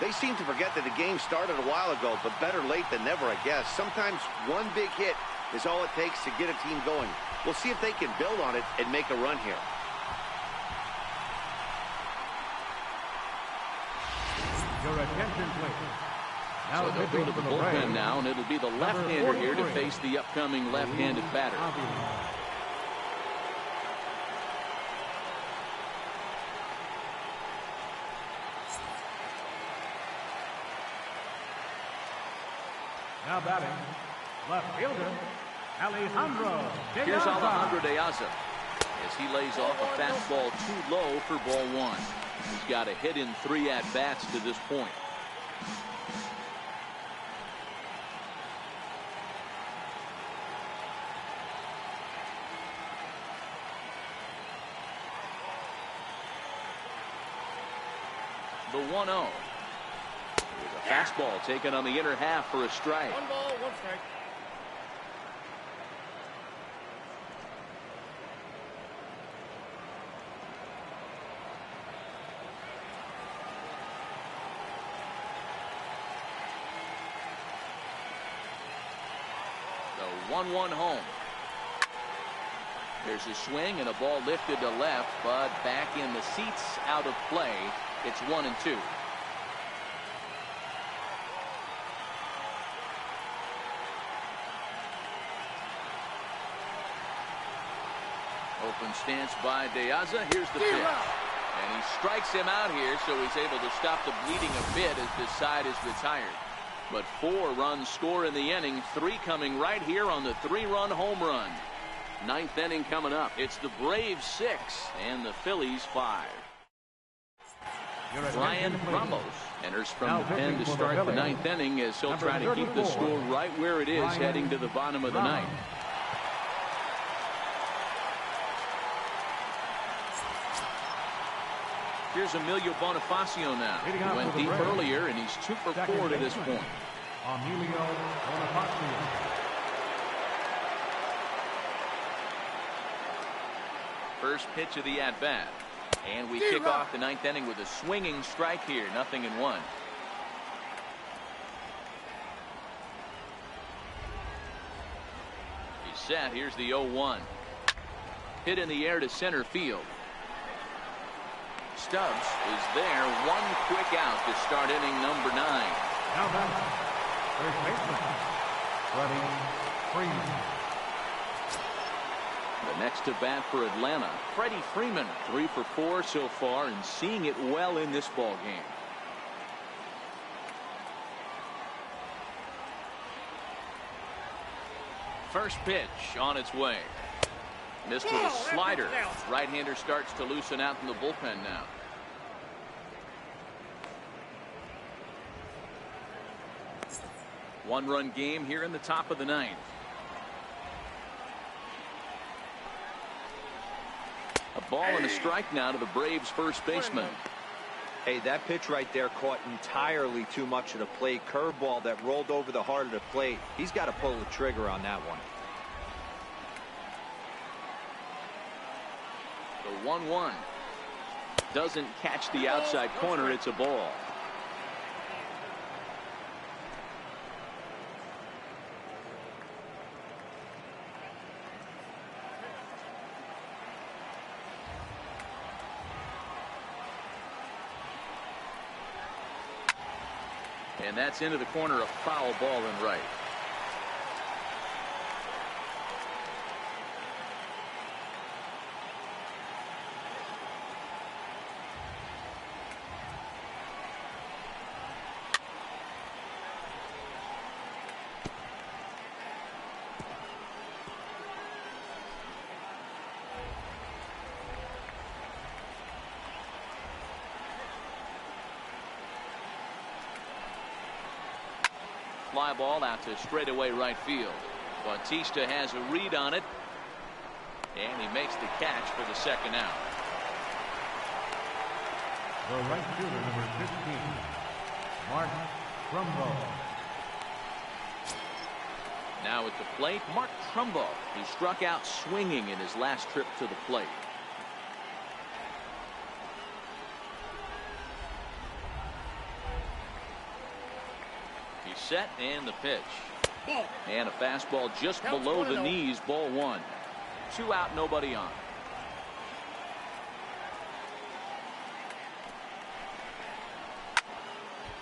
They seem to forget that the game started a while ago, but better late than never, I guess. Sometimes one big hit is all it takes to get a team going. We'll see if they can build on it and make a run here. Your attention, please. Now so they'll go to the bullpen now, and it'll be the left-hander here to face the upcoming left-handed batter. Now batting, left fielder, Alejandro De Here's Aza. Alejandro De Aza as he lays off a fastball too low for ball 1. He's got a hit in 3 at-bats to this point. The 1-0. A fastball taken on the inner half for a strike. 1 ball, 1 strike. The 1-1 home. There's a swing and a ball lifted to left, but back in the seats, out of play. It's 1-2. Open stance by De Aza. Here's the pitch. And he strikes him out here, so he's able to stop the bleeding a bit as this side is retired. But 4 runs score in the inning, 3 coming right here on the 3-run home run. 9th inning coming up. It's the Braves 6 and the Phillies 5. Ryan Ramos enters from the pen to start the 9th inning as he'll try to keep the score right where it is heading to the bottom of the 9th. Here's Emilio Bonifacio now. He went deep earlier, and he's 2 for 4 to this point. Emilio Bonifacio. First pitch of the at-bat. And we kick off the 9th inning with a swinging strike here. 0-1. He's set. Here's the 0-1. Hit in the air to center field. Stubbs is there. 1 quick out to start inning number 9. Now back, first baseman, Freddie Freeman. The next to bat for Atlanta, Freddie Freeman, 3 for 4 so far, and seeing it well in this ball game. First pitch on its way. Missed with a slider. Right-hander starts to loosen out in the bullpen now. One-run game here in the top of the 9th. A ball and a strike now to the Braves first baseman. Hey, that pitch right there caught entirely too much of the plate. Curveball that rolled over the heart of the plate. He's got to pull the trigger on that one. The 1-1 doesn't catch the outside corner. It's a ball. And that's into the corner, a foul ball in right. Fly ball out to straightaway right field. Bautista has a read on it, and he makes the catch for the second out. The right fielder, number 15, Mark Trumbo. Now at the plate, Mark Trumbo, who struck out swinging in his last trip to the plate. He's set, and the pitch. And a fastball just below the knees, ball 1. 2 out, nobody on.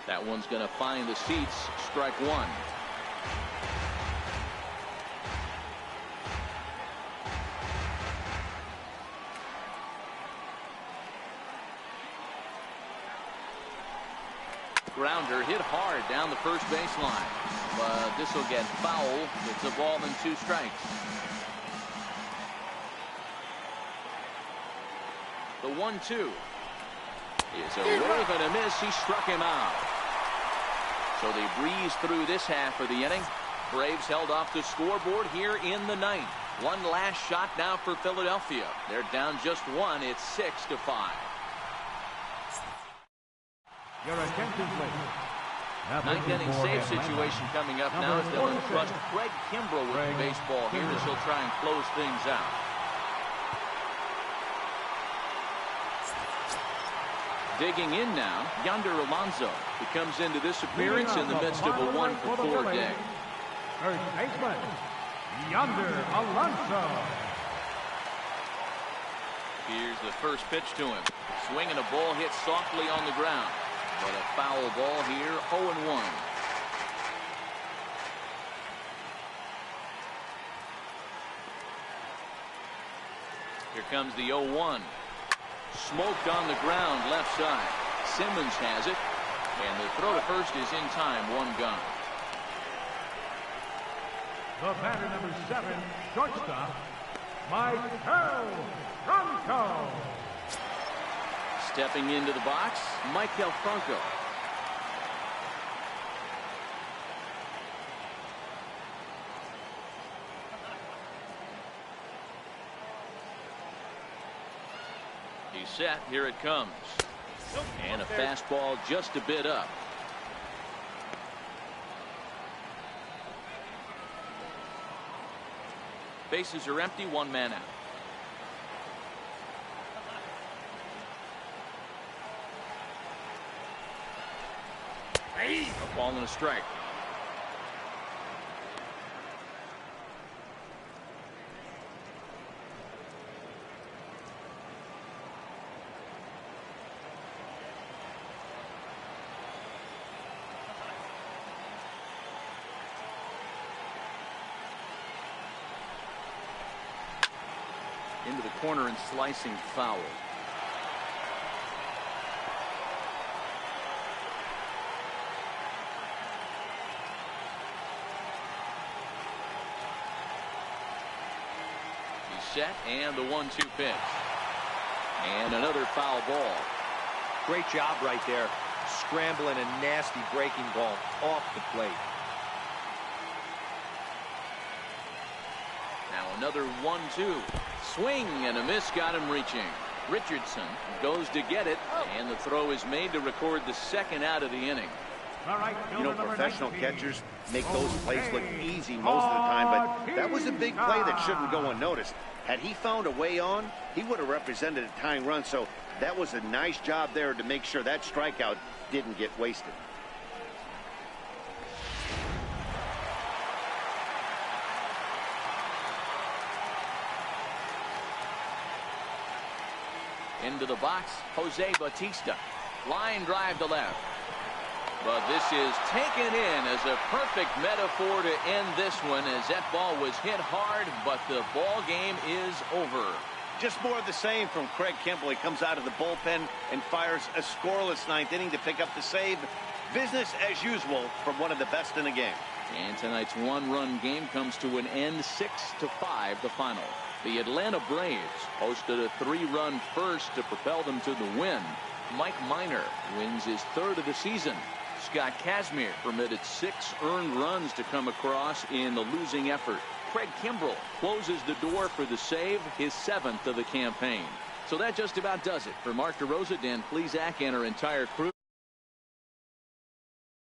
That one's going to find the seats. Strike 1. Grounder hit hard down the first baseline, but this will get foul. It's a ball and 2 strikes. The 1-2 is a wave and a miss. He struck him out. So they breeze through this half of the inning. Braves held off the scoreboard here in the 9th. One last shot now for Philadelphia. They're down just 1. It's 6-5. Your attention, please. 9th inning save situation coming up now as they'll entrust Craig Kimbrell with the baseball here as he'll try and close things out. Digging in now, Yonder Alonso. He comes into this appearance in the midst of a 1-for-4 day. First baseman, Yonder Alonso. Here's the first pitch to him. Swinging a ball hit softly on the ground. But a foul ball here, 0-1. Here comes the 0-1. Smoked on the ground, left side. Simmons has it. And the throw to first is in time, 1 gone. The batter, number 7, shortstop, Maikel Franco. Stepping into the box, Maikel Franco. He's set. Here it comes. And a fastball just a bit up. Bases are empty, one man out. A ball and a strike. Into the corner and slicing foul. He's set, and the 1-2 pitch. And another foul ball. Great job right there. Scrambling a nasty breaking ball off the plate. Now another 1-2. Swing and a miss got him reaching. Richardson goes to get it, and the throw is made to record the second out of the inning. You know, professional catchers make those plays look easy most of the time, but that was a big play that shouldn't go unnoticed. Had he found a way on, he would have represented a tying run, so that was a nice job there to make sure that strikeout didn't get wasted. Into the box, Jose Bautista. Line drive to left. But this is taken in as a perfect metaphor to end this one, as that ball was hit hard, but the ball game is over. Just more of the same from Craig Kimbrel. He comes out of the bullpen and fires a scoreless ninth inning to pick up the save. Business as usual from one of the best in the game. And tonight's one-run game comes to an end, 6-5 the final. The Atlanta Braves hosted a 3-run first to propel them to the win. Mike Minor wins his 3rd of the season. Scott Kazmir permitted 6 earned runs to come across in the losing effort. Craig Kimbrel closes the door for the save, his 7th of the campaign. So that just about does it. For Mark DeRosa, Dan Plesac, and our entire crew.